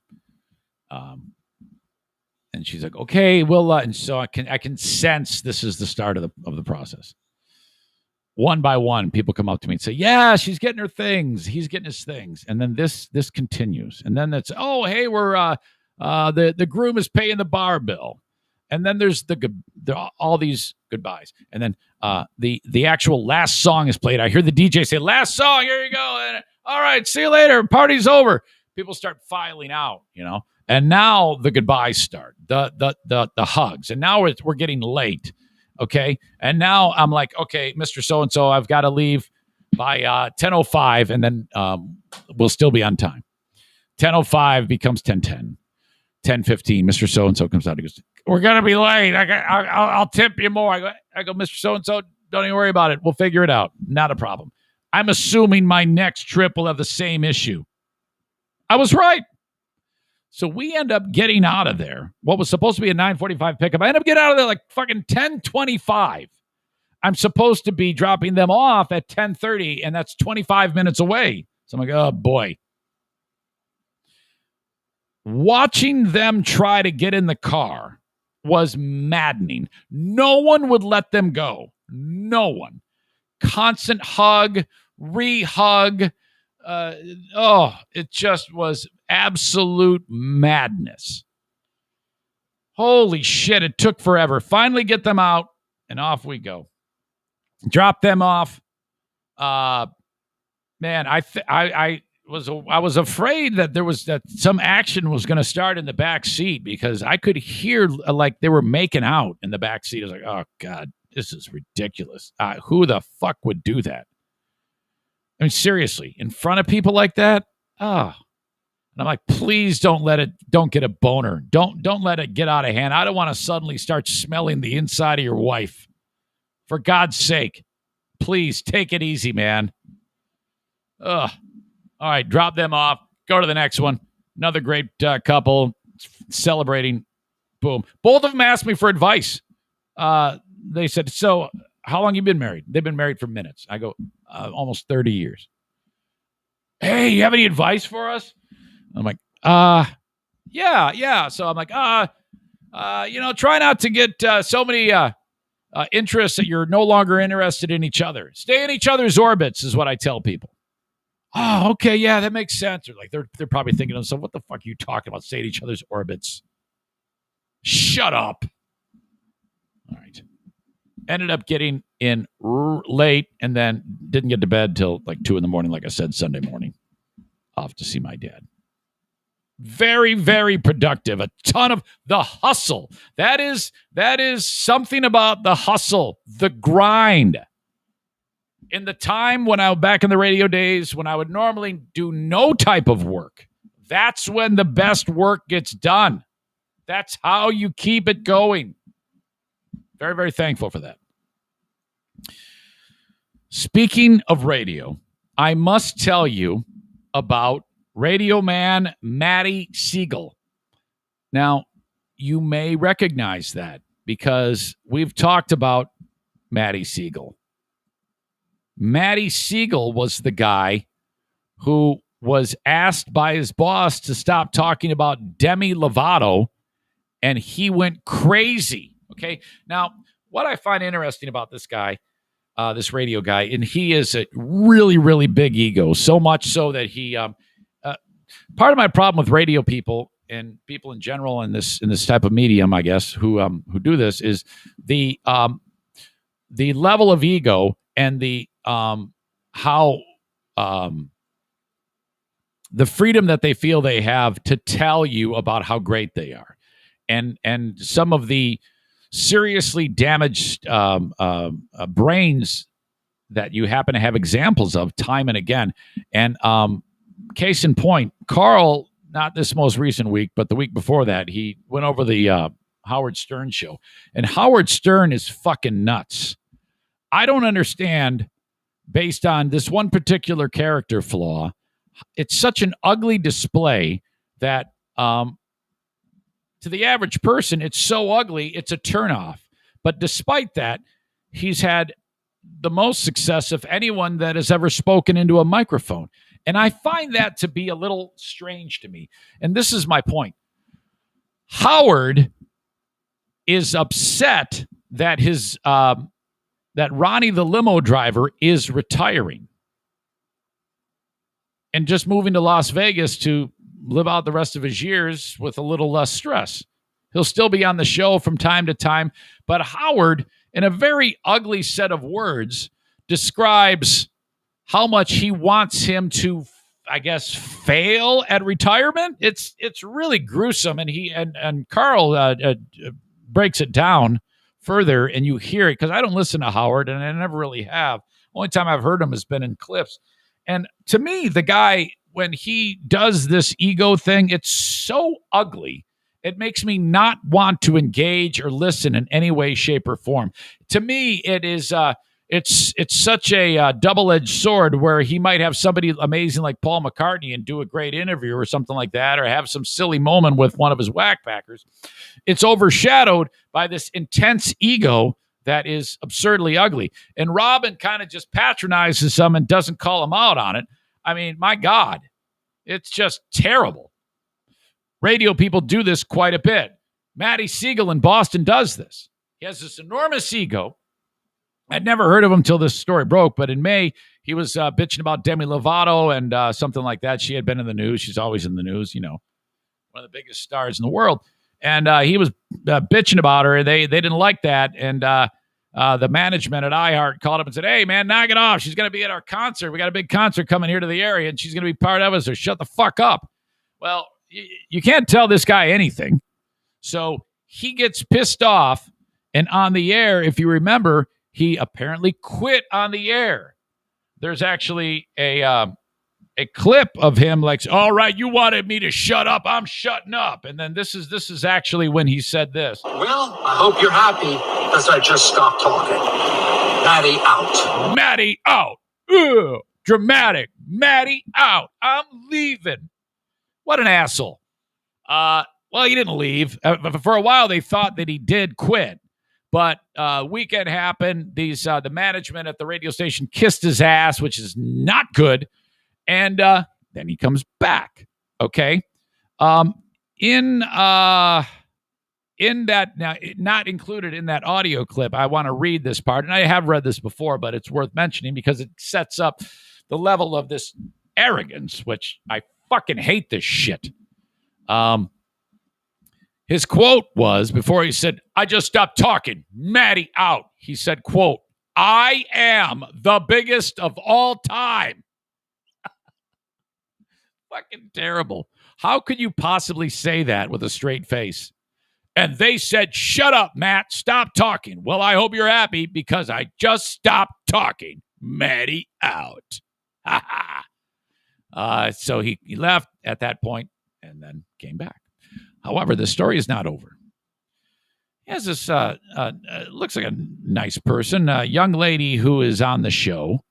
And she's like, okay, well, and so I can sense this is the start of the process. One by one, people come up to me and say, yeah, she's getting her things. He's getting his things. And then this continues. And then it's, oh, hey, we're the groom is paying the bar bill. And then there's all these goodbyes. And then the actual last song is played. I hear the DJ say, last song, here you go. And, all right, see you later. Party's over. People start filing out, And now the goodbyes start, the hugs. And now we're getting late. Okay. And now I'm like, okay, Mr. So-and-so, I've got to leave by 10:05, and then we'll still be on time. 10:05 becomes 10:10. 10:15, Mr. So-and-so comes out. He goes, we're going to be late. I'll tip you more. I go, Mr. So-and-so, don't even worry about it. We'll figure it out. Not a problem. I'm assuming my next trip will have the same issue. I was right. So we end up getting out of there. What was supposed to be a 9:45 pickup, I end up getting out of there like fucking 10:25. I'm supposed to be dropping them off at 10:30, and that's 25 minutes away. So I'm like, oh, boy. Watching them try to get in the car was maddening. No one would let them go. No one. Constant hug, re-hug. It just was absolute madness. Holy shit, it took forever. Finally get them out, and off we go. Drop them off. Man, I was afraid that some action was going to start in the back seat, because I could hear like they were making out in the back seat. I was like, oh God, this is ridiculous. Who the fuck would do that? I mean, seriously, in front of people like that? Oh. And I'm like, please don't get a boner. Don't let it get out of hand. I don't want to suddenly start smelling the inside of your wife. For God's sake, please take it easy, man. Ugh. All right, drop them off. Go to the next one. Another great couple celebrating. Boom. Both of them asked me for advice. They said, so how long you been married? They've been married for minutes. I go, almost 30 years. Hey, you have any advice for us? I'm like, yeah. So I'm like, try not to get so many interests that you're no longer interested in each other. Stay in each other's orbits is what I tell people. Oh, okay, yeah, that makes sense. Or like they're probably thinking to themselves, what the fuck are you talking about? Stay in each other's orbits. Shut up. All right. Ended up getting in late, and then didn't get to bed till like 2 a.m, like I said, Sunday morning. Off to see my dad. Very, very productive. A ton of the hustle. That is something about the hustle, the grind. In the time when I was back in the radio days, when I would normally do no type of work, that's when the best work gets done. That's how you keep it going. Very, very thankful for that. Speaking of radio, I must tell you about radio man Matty Siegel. Now, you may recognize that because we've talked about Matty Siegel. Matty Siegel was the guy who was asked by his boss to stop talking about Demi Lovato, and he went crazy. Okay, now what I find interesting about this guy, this radio guy, and he is a really, really big ego, so much so that he part of my problem with radio people and people in general in this type of medium, I guess, who do this is the level of ego and the how the freedom that they feel they have to tell you about how great they are, and some of the seriously damaged brains that you happen to have examples of time and again. And case in point, Carl, not this most recent week, but the week before that, he went over the Howard Stern show. And Howard Stern is fucking nuts. I don't understand, based on this one particular character flaw, it's such an ugly display that to the average person, it's so ugly, it's a turnoff. But despite that, he's had the most success of anyone that has ever spoken into a microphone. And I find that to be a little strange to me. And this is my point. Howard is upset that his that Ronnie the limo driver is retiring and just moving to Las Vegas to live out the rest of his years with a little less stress. He'll still be on the show from time to time, but Howard, in a very ugly set of words, describes how much he wants him to, I guess, fail at retirement. It's really gruesome, and he and Carl breaks it down further, and you hear it, because I don't listen to Howard, and I never really have. Only time I've heard him has been in clips. And to me, the guy, when he does this ego thing, it's so ugly. It makes me not want to engage or listen in any way, shape, or form. To me, it is it's such a double-edged sword, where he might have somebody amazing like Paul McCartney and do a great interview or something like that, or have some silly moment with one of his whack packers. It's overshadowed by this intense ego that is absurdly ugly. And Robin kind of just patronizes him and doesn't call him out on it. I mean, my God, it's just terrible. Radio people do this quite a bit. Matty Siegel in Boston does this. He has this enormous ego. I'd never heard of him until this story broke, but in May, he was bitching about Demi Lovato and something like that. She had been in the news. She's always in the news, one of the biggest stars in the world. And he was bitching about her. They didn't like that. And the management at iHeart called up and said, "Hey, man, knock it off. She's going to be at our concert. We got a big concert coming here to the area, and she's going to be part of it, so shut the fuck up." Well, you can't tell this guy anything. So he gets pissed off, and on the air, if you remember, he apparently quit on the air. There's actually a clip of him like, "All right, you wanted me to shut up. I'm shutting up." And then this is actually when he said this. "Well, I hope you're happy because I just stopped talking. Matty out." Matty out. Ugh, dramatic. Matty out. I'm leaving. What an asshole. Well, he didn't leave. For a while, they thought that he did quit. But weekend happened. The management at the radio station kissed his ass, which is not good. And then he comes back. Okay. In that, now, not included in that audio clip, I want to read this part. And I have read this before, but it's worth mentioning because it sets up the level of this arrogance, which I fucking hate this shit. His quote was, before he said, "I just stopped talking, Matty out," he said, quote, "I am the biggest of all time." Fucking terrible. How could you possibly say that with a straight face? And they said, "Shut up, Matt. Stop talking." Well, I hope you're happy because I just stopped talking. Matty out. So he left at that point and then came back. However, the story is not over. He has this, looks like a nice person, a young lady who is on the show,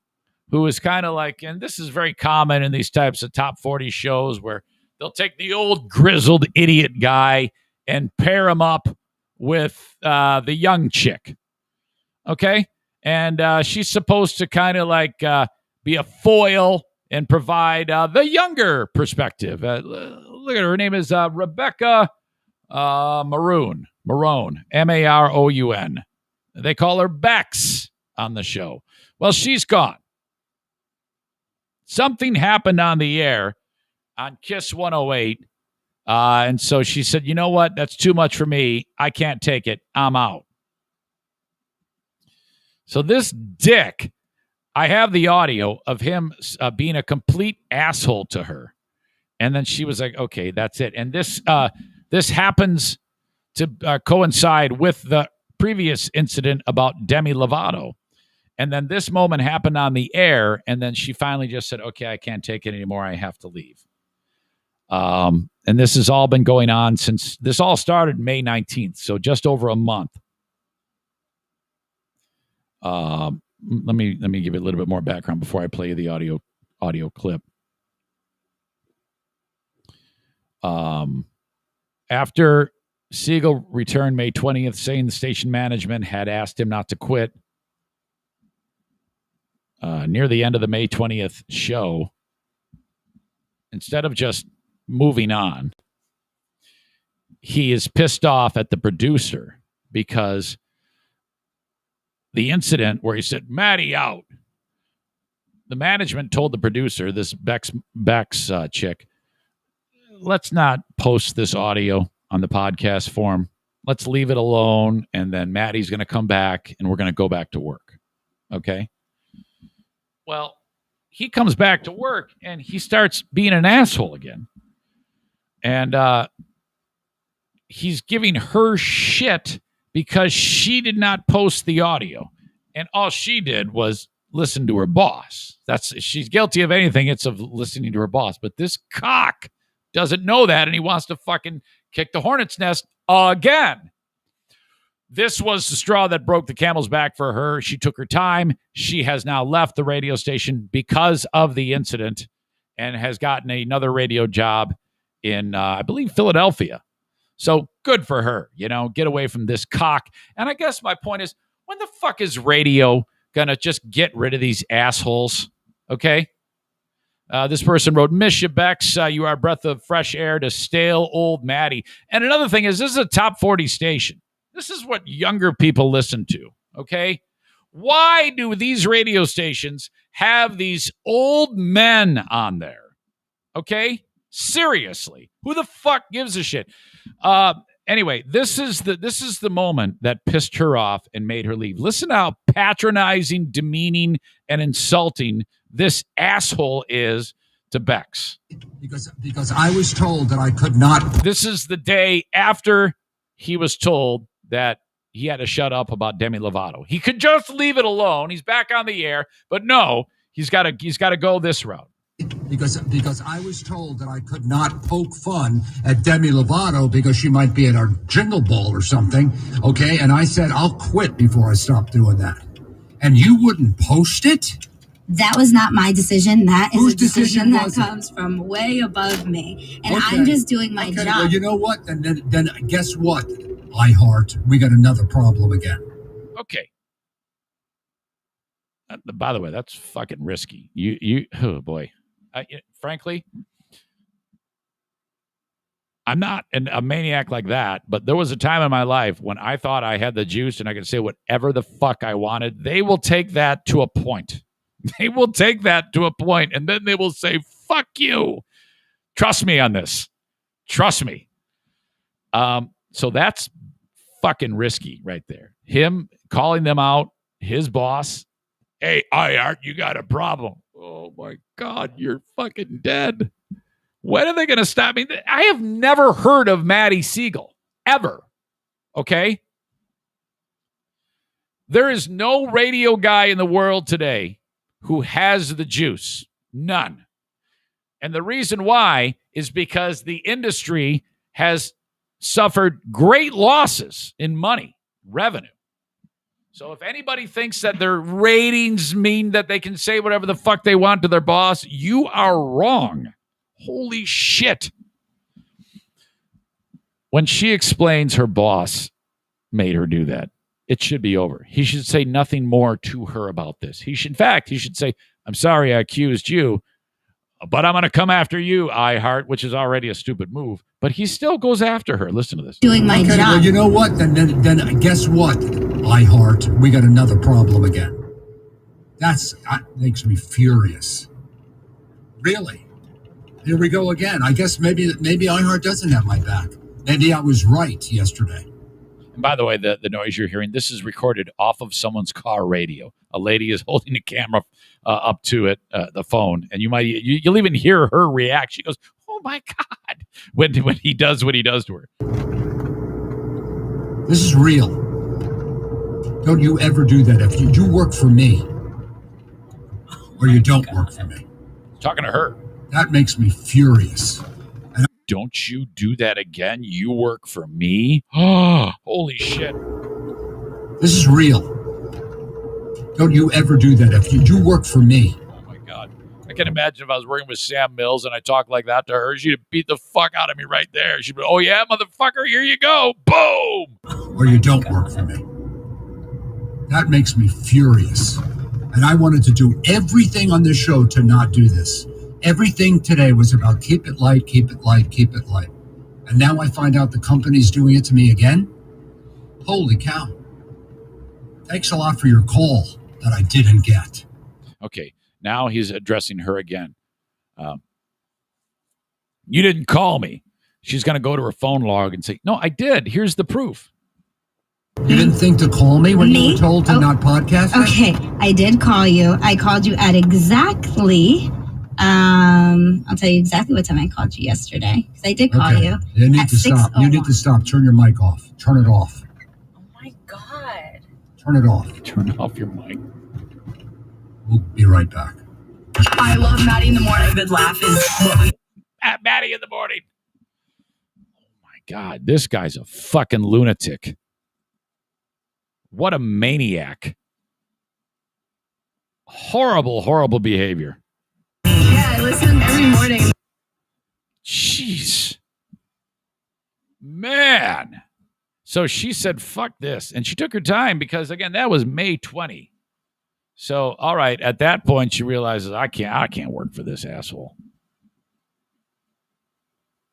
who is kind of like, and this is very common in these types of top 40 shows, where they'll take the old grizzled idiot guy and pair him up with the young chick. Okay? And she's supposed to kind of like be a foil and provide the younger perspective. Look at her. Her name is Rebecca Maroon, Maroon, Maroun. They call her Bex on the show. Well, she's gone. Something happened on the air on Kiss 108. And so she said, you know what? That's too much for me. I can't take it. I'm out. So this dick, I have the audio of him being a complete asshole to her. And then she was like, okay, that's it. And this happens to coincide with the previous incident about Demi Lovato. And then this moment happened on the air. And then she finally just said, okay, I can't take it anymore. I have to leave. And this has all been going on since this all started May 19th. So just over a month. Let me give you a little bit more background before I play you the audio clip. After Siegel returned May 20th, saying the station management had asked him not to quit. Near the end of the May 20th show, instead of just moving on, he is pissed off at the producer because the incident where he said, Maddie out. The management told the producer, this Bex chick, let's not post this audio on the podcast form. Let's leave it alone. And then Maddie's going to come back and we're going to go back to work. Okay. Well, he comes back to work and he starts being an asshole again. And he's giving her shit because she did not post the audio. And all she did was listen to her boss. She's guilty of anything. It's of listening to her boss. But this cock doesn't know that, and he wants to fucking kick the hornet's nest again. This was the straw that broke the camel's back for her. She took her time. She has now left the radio station because of the incident and has gotten another radio job in, I believe, Philadelphia. So good for her, get away from this cock. And I guess my point is, when the fuck is radio going to just get rid of these assholes? Okay. This person wrote, miss you, Bex. You are a breath of fresh air to stale old Maddie. And another thing is, this is a top 40 station. This is what younger people listen to, okay? Why do these radio stations have these old men on there, okay? Seriously, who the fuck gives a shit? Anyway, this is the moment that pissed her off and made her leave. Listen to how patronizing, demeaning, and insulting this asshole is to Bex. Because I was told that I could not. This is the day after he was told that he had to shut up about Demi Lovato. He could just leave it alone. He's back on the air, but no, he's got to go this route. Because I was told that I could not poke fun at Demi Lovato because she might be in a jingle ball or something, okay? And I said, I'll quit before I stop doing that. And you wouldn't post it? That was not my decision. That is a decision that comes from way above me. And okay. I'm just doing my job. Well, you know what? Then guess what? iHeart, we got another problem again. Okay. By the way, that's fucking risky. You oh boy. Frankly, I'm not a maniac like that, but there was a time in my life when I thought I had the juice and I could say whatever the fuck I wanted. They will take that to a point. They will take that to a point, and then they will say, fuck you. Trust me on this. Trust me. So that's fucking risky right there. Him calling them out, his boss. Hey, iHeart, you got a problem. Oh, my God, you're fucking dead. When are they going to stop me? I have never heard of Maddie Siegel, ever. Okay? There is no radio guy in the world today who has the juice. None. And the reason why is because the industry has suffered great losses in money, revenue. So if anybody thinks that their ratings mean that they can say whatever the fuck they want to their boss, you are wrong. Holy shit. When she explains her boss made her do that, it should be over. He should say nothing more to her about this. He should say, I'm sorry I accused you, but I'm going to come after you, iHeart, which is already a stupid move. But he still goes after her. Listen to this. Doing my job. Well, you know what? Then guess what? iHeart, we got another problem again. That makes me furious. Really? Here we go again. I guess maybe iHeart doesn't have my back. Maybe I was right yesterday. And by the way, the noise you're hearing, this is recorded off of someone's car radio. A lady is holding a camera up to it, the phone, and you'll even hear her react. She goes, "Oh my God," when he does what he does to her. This is real. Don't you ever do that. If you work for me, or you don't work for me. Talking to her. That makes me furious. Don't you do that again? You work for me? Oh, holy shit. This is real. Don't you ever do that. If you work for me. Oh my God. I can imagine if I was working with Sam Mills and I talked like that to her, she'd beat the fuck out of me right there. She'd be, "Oh yeah, motherfucker, here you go." Boom. Or you don't work for me. That makes me furious. And I wanted to do everything on this show to not do this. Everything today was about keep it light, keep it light, keep it light. And now I find out the company's doing it to me again? Holy cow. Thanks a lot for your call that I didn't get. Okay, now he's addressing her again. You didn't call me. She's going to go to her phone log and say, "No, I did. Here's the proof." You didn't think to call me when you were told to not podcast? Okay, I did call you. I called you at exactly... I'll tell you exactly what time I called you yesterday. Because I did call you. You need to stop. You need to stop. Turn your mic off. Turn it off. Oh my God. Turn it off. Turn off your mic. We'll be right back. I love Maddie in the morning. A good laugh is what we... At Maddie in the morning. Oh my God, this guy's a fucking lunatic. What a maniac. Horrible, horrible behavior. Yeah, I listen every morning. Jeez. Man. So she said, "Fuck this." And she took her time because, again, that was May 20. So, all right, at that point, she realizes, I can't work for this asshole.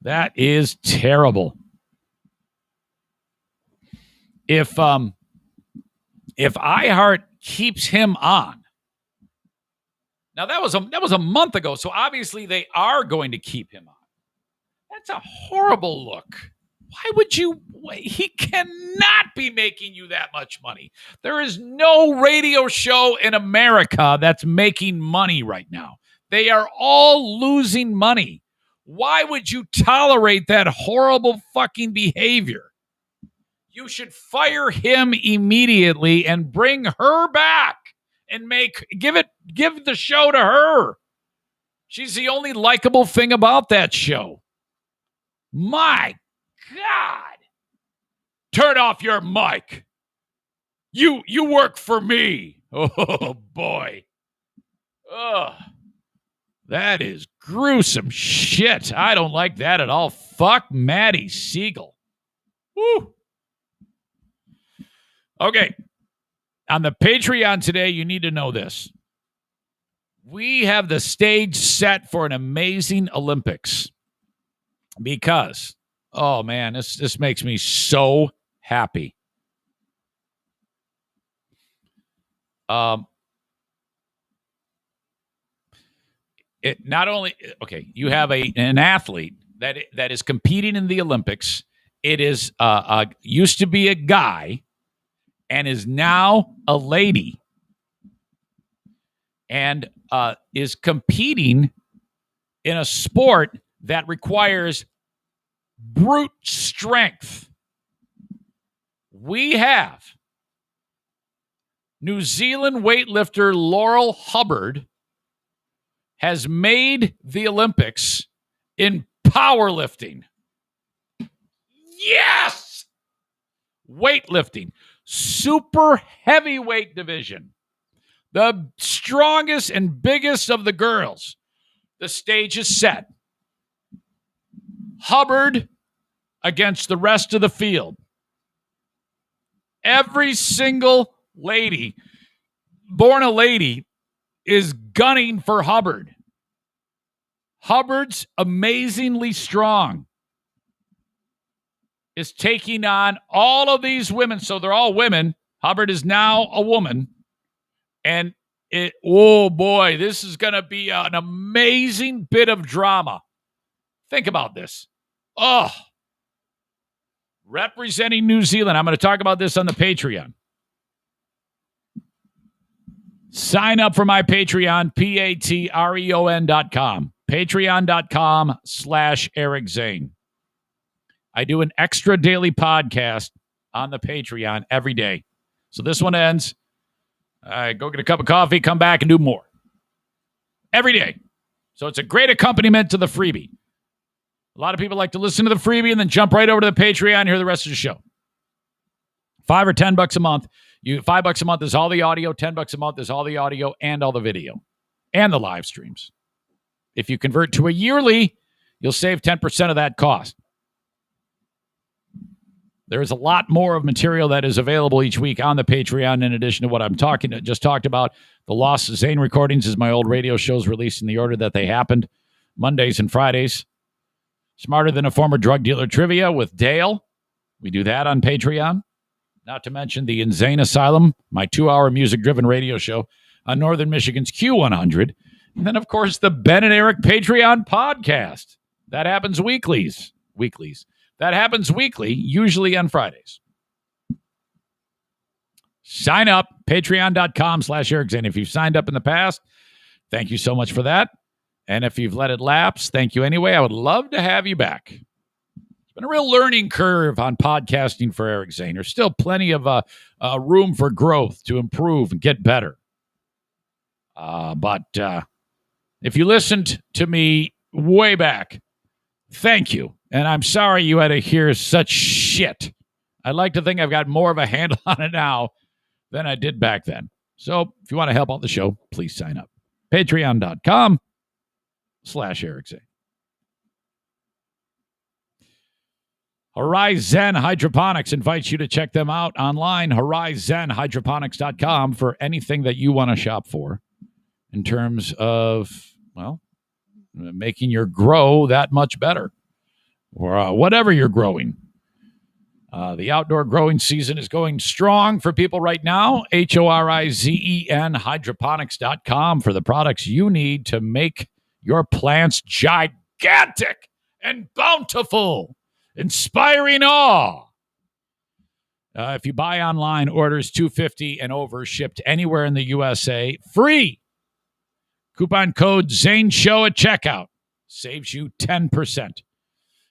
That is terrible. If iHeart keeps him on, now that was a month ago, so obviously they are going to keep him on. That's a horrible look. Why would you? He cannot be making you that much money. There is no radio show in America that's making money right now. They are all losing money. Why would you tolerate that horrible fucking behavior? You should fire him immediately and bring her back and give the show to her. She's the only likable thing about that show. My God. Turn off your mic. You work for me. Oh boy. Ugh. That is gruesome shit. I don't like that at all. Fuck Maddie Siegel. Woo. Okay. On the Patreon today, you need to know this. We have the stage set for an amazing Olympics because, oh man, this makes me so happy. It not only, okay, you have an athlete that is competing in the Olympics. It is used to be a guy and is now a lady and is competing in a sport that requires brute strength. We have New Zealand weightlifter Laurel Hubbard has made the Olympics in powerlifting. Yes! Weightlifting. Super heavyweight division. The strongest and biggest of the girls. The stage is set. Hubbard against the rest of the field. Every single lady, born a lady, is gunning for Hubbard. Hubbard's amazingly strong. Is taking on all of these women, so they're all women, Hubbard is now a woman. And oh boy, this is going to be an amazing bit of drama. Think about this. Oh, representing New Zealand. I'm going to talk about this on the Patreon. Sign up for my Patreon, patreon.com. Patreon.com/Eric Zane. I do an extra daily podcast on the Patreon every day. So this one ends. I go get a cup of coffee, come back, and do more. Every day. So it's a great accompaniment to the freebie. A lot of people like to listen to the freebie and then jump right over to the Patreon and hear the rest of the show. $5 or $10 a month. $5 a month is all the audio. $10 a month is all the audio and all the video and the live streams. If you convert to a yearly, you'll save 10% of that cost. There is a lot more of material that is available each week on the Patreon, in addition to what I'm just talked about. The Lost Zane recordings is my old radio shows released in the order that they happened, Mondays and Fridays. Smarter Than a Former Drug Dealer Trivia with Dale. We do that on Patreon. Not to mention the Insane Asylum, my 2-hour music-driven radio show on Northern Michigan's Q100. And then, of course, the Ben and Eric Patreon podcast. That happens weeklies. That happens weekly, usually on Fridays. Sign up, patreon.com/Eric Zane. If you've signed up in the past, thank you so much for that. And if you've let it lapse, thank you anyway. I would love to have you back. It's been a real learning curve on podcasting for Eric Zane. There's still plenty of room for growth to improve and get better. But if you listened to me way back, thank you. And I'm sorry you had to hear such shit. I'd like to think I've got more of a handle on it now than I did back then. So if you want to help out the show, please sign up. Patreon.com/Eric Zane. Horizon Hydroponics invites you to check them out online, horizonhydroponics.com, for anything that you want to shop for in terms of, well, making your grow that much better. Or whatever you're growing. The outdoor growing season is going strong for people right now. HORIZEN hydroponics.com for the products you need to make your plants gigantic and bountiful, inspiring awe. If you buy online, orders $250 and over, shipped anywhere in the USA, free. Coupon code ZaneShow at checkout saves you 10%.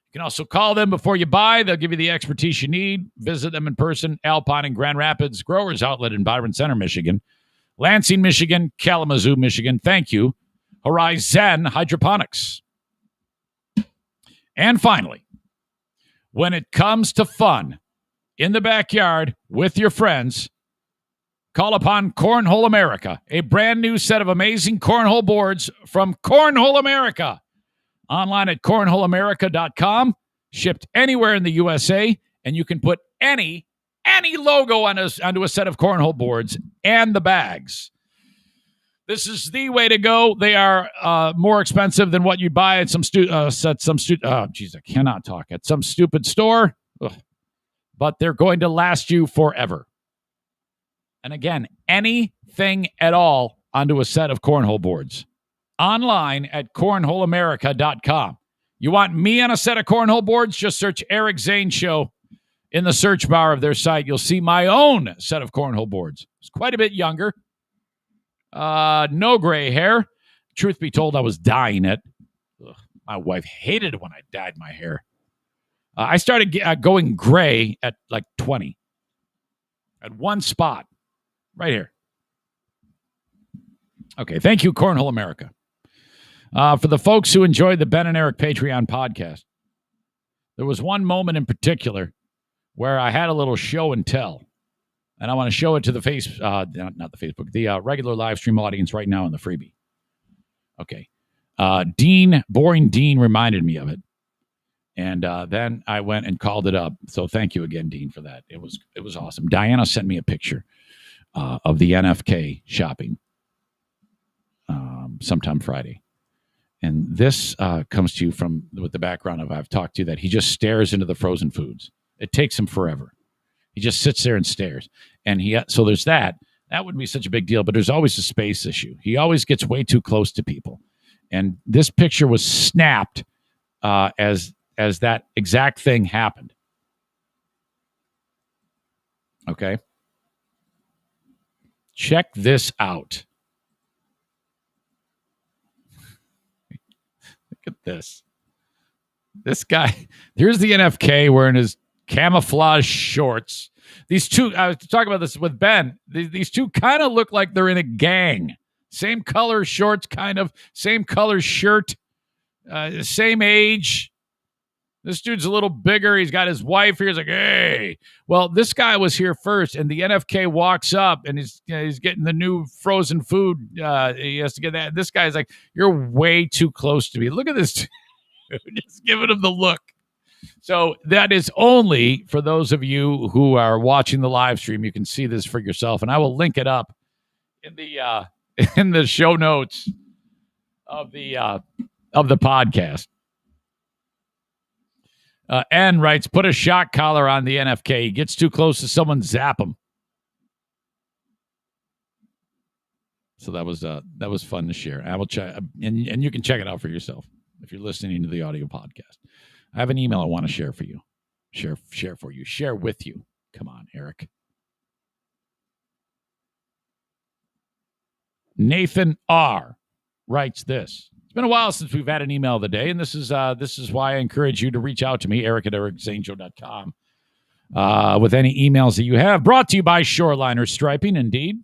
You can also call them before you buy. They'll give you the expertise you need. Visit them in person, Alpine and Grand Rapids, Growers Outlet in Byron Center, Michigan, Lansing, Michigan, Kalamazoo, Michigan. Thank you, Horizon Hydroponics. And finally, when it comes to fun in the backyard with your friends, call upon Cornhole America, a brand new set of amazing cornhole boards from Cornhole America. Online at cornholeamerica.com, shipped anywhere in the USA, and you can put any logo onto a set of cornhole boards and the bags. This is the way to go. They are more expensive than what you buy at some stupid store. Ugh. But they're going to last you forever. And again, anything at all onto a set of cornhole boards. Online at cornholeamerica.com. You want me on a set of cornhole boards? Just search Eric Zane Show in the search bar of their site. You'll see my own set of cornhole boards. It's quite a bit younger. No gray hair. Truth be told, I was dyeing it. Ugh, my wife hated it when I dyed my hair. I started going gray at like 20. At one spot. Right here. Okay, thank you, Cornhole America. For the folks who enjoyed the Ben and Eric Patreon podcast, there was one moment in particular where I had a little show and tell, and I want to show it to the the regular live stream audience right now in the freebie. Okay. Boring Dean reminded me of it, and then I went and called it up. So thank you again, Dean, for that. It was awesome. Diana sent me a picture of the NFK shopping sometime Friday. And this comes to you with the background of I've talked to you that he just stares into the frozen foods. It takes him forever. He just sits there and stares. And so there's that. That wouldn't be such a big deal, but there's always a space issue. He always gets way too close to people. And this picture was snapped as that exact thing happened. Okay. Check this out. Look at this. This guy, here's the NFK wearing his camouflage shorts. These two, I was talking about this with Ben. These two kind of look like they're in a gang. Same color shorts, kind of. Same color shirt. Same age. This dude's a little bigger. He's got his wife here. He's like, hey. Well, this guy was here first, and the NFK walks up, and he's getting the new frozen food. He has to get that. This guy's like, you're way too close to me. Look at this dude. Just giving him the look. So that is only for those of you who are watching the live stream. You can see this for yourself, and I will link it up in the show notes of the podcast. N writes, put a shock collar on the NFK. He gets too close to someone, zap him. So that was fun to share. I will check, and you can check it out for yourself if you're listening to the audio podcast. I have an email I want to share for you. Share for you. Share with you. Come on, Eric. Nathan R. writes this. It's been a while since we've had an email of the day, and this is why I encourage you to reach out to me, eric@ericzaneshow.com, with any emails that you have. Brought to you by Shoreliner Striping, indeed.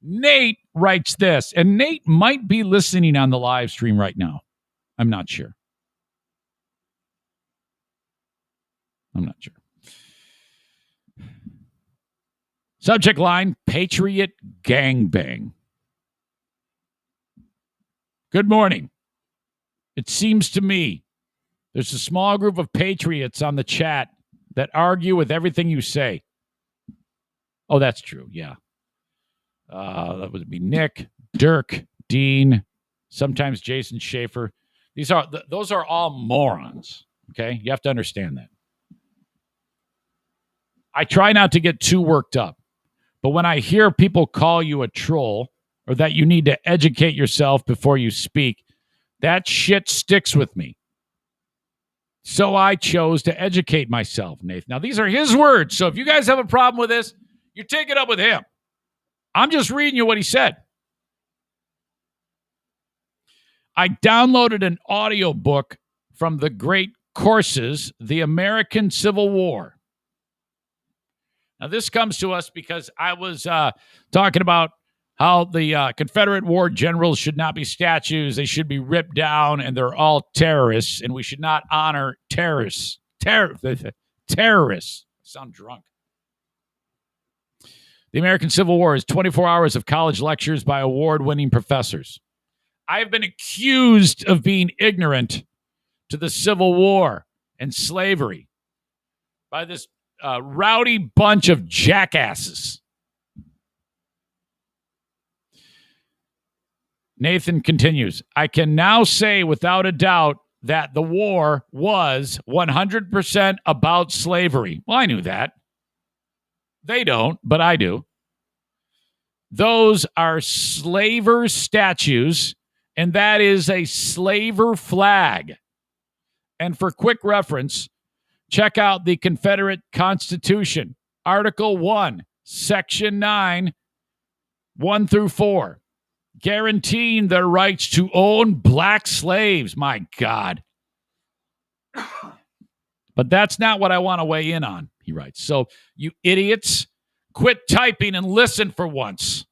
Nate writes this, and Nate might be listening on the live stream right now. I'm not sure. Subject line, Patriot Gangbang. Good morning. It seems to me there's a small group of patriots on the chat that argue with everything you say. Oh, that's true. Yeah. That would be Nick, Dirk, Dean, sometimes Jason Schaefer. Those are all morons. Okay. You have to understand that. I try not to get too worked up, but when I hear people call you a troll or that you need to educate yourself before you speak, that shit sticks with me. So I chose to educate myself, Nathan. Now, these are his words. So if you guys have a problem with this, you take it up with him. I'm just reading you what he said. I downloaded an audiobook from the great courses, The American Civil War. Now, this comes to us because I was talking about how the Confederate war generals should not be statues. They should be ripped down, and they're all terrorists, and we should not honor terrorists. Terrorists. I sound drunk. The American Civil War is 24 hours of college lectures by award-winning professors. I have been accused of being ignorant to the Civil War and slavery by this rowdy bunch of jackasses. Nathan continues, I can now say without a doubt that the war was 100% about slavery. Well, I knew that. They don't, but I do. Those are slaver statues, and that is a slaver flag. And for quick reference, check out the Confederate Constitution, Article 1, Section 9, 1 through 4, guaranteeing their rights to own black slaves. My God. But that's not what I want to weigh in on, he writes. So, you idiots, quit typing and listen for once.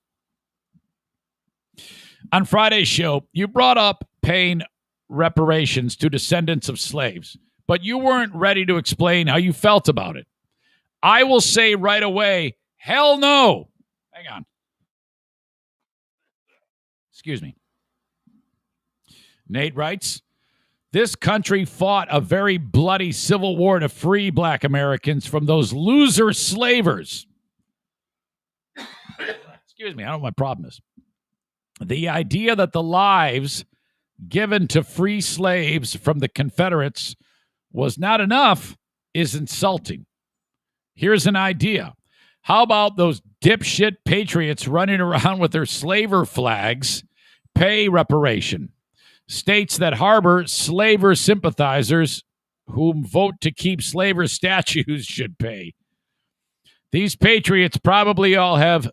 On Friday's show, you brought up paying reparations to descendants of slaves, but you weren't ready to explain how you felt about it. I will say right away, hell no. Hang on. Excuse me. Nate writes, this country fought a very bloody civil war to free black Americans from those loser slavers. Excuse me, I don't know what my problem is. The idea that the lives given to free slaves from the Confederates was not enough is insulting. Here's an idea. How about those dipshit patriots running around with their slaver flags pay reparation? States that harbor slaver sympathizers whom vote to keep slaver statues should pay. These patriots probably all have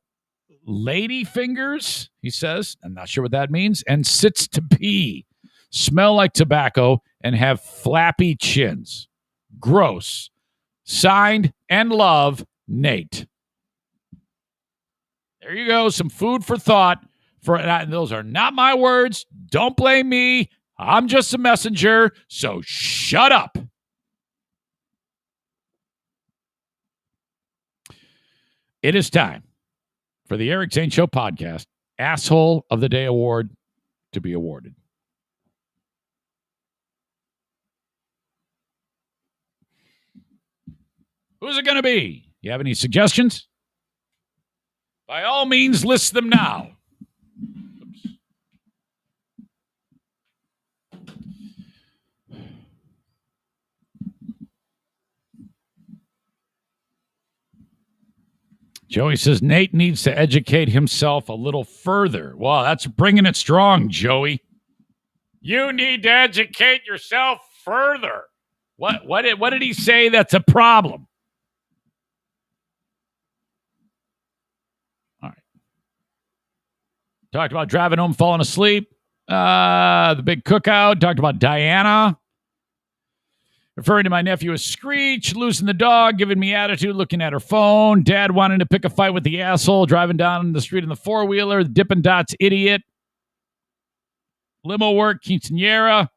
lady fingers, he says. I'm not sure what that means. And sits to pee, smell like tobacco, and have flappy chins. Gross. Signed and love, Nate. There you go. Some food for thought. Those are not my words. Don't blame me. I'm just a messenger. So shut up. It is time for the Eric Zane Show podcast Asshole of the Day Award to be awarded. Who's it going to be? You have any suggestions? By all means, list them now. Oops. Joey says Nate needs to educate himself a little further. Wow, that's bringing it strong, Joey. You need to educate yourself further. What did he say that's a problem? All right. Talked about driving home, falling asleep. The big cookout. Talked about Diana. Referring to my nephew as Screech, losing the dog, giving me attitude, looking at her phone. Dad wanting to pick a fight with the asshole, driving down the street in the four-wheeler. The Dippin' Dots idiot. Limo work, quinceanera.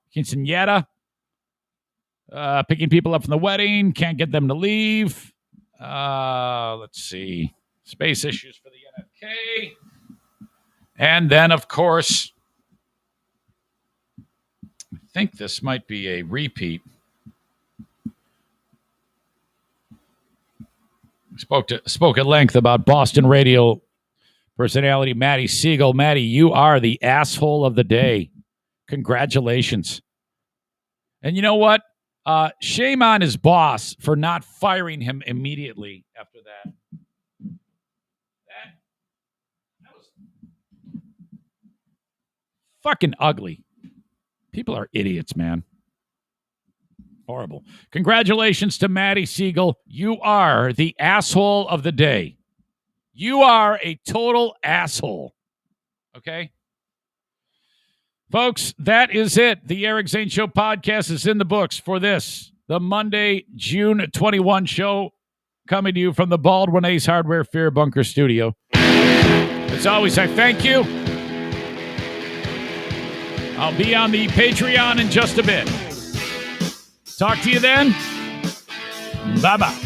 Picking people up from the wedding. Can't get them to leave. Let's see. Space issues for the NFK. And then, of course, I think this might be a repeat. Spoke at length about Boston radio personality Maddie Siegel. Maddie, you are the asshole of the day. Congratulations. And you know what? Shame on his boss for not firing him immediately after that. That was fucking ugly. People are idiots, man. Horrible. Congratulations to Maddie Siegel. You are the asshole of the day. You are a total asshole. Okay? Folks, that is it. The Eric Zane Show podcast is in the books for this, the Monday, June 21 show, coming to you from the Baldwin Ace Hardware Fear Bunker studio. As always, I thank you. I'll be on the Patreon in just a bit. Talk to you then. Bye-bye.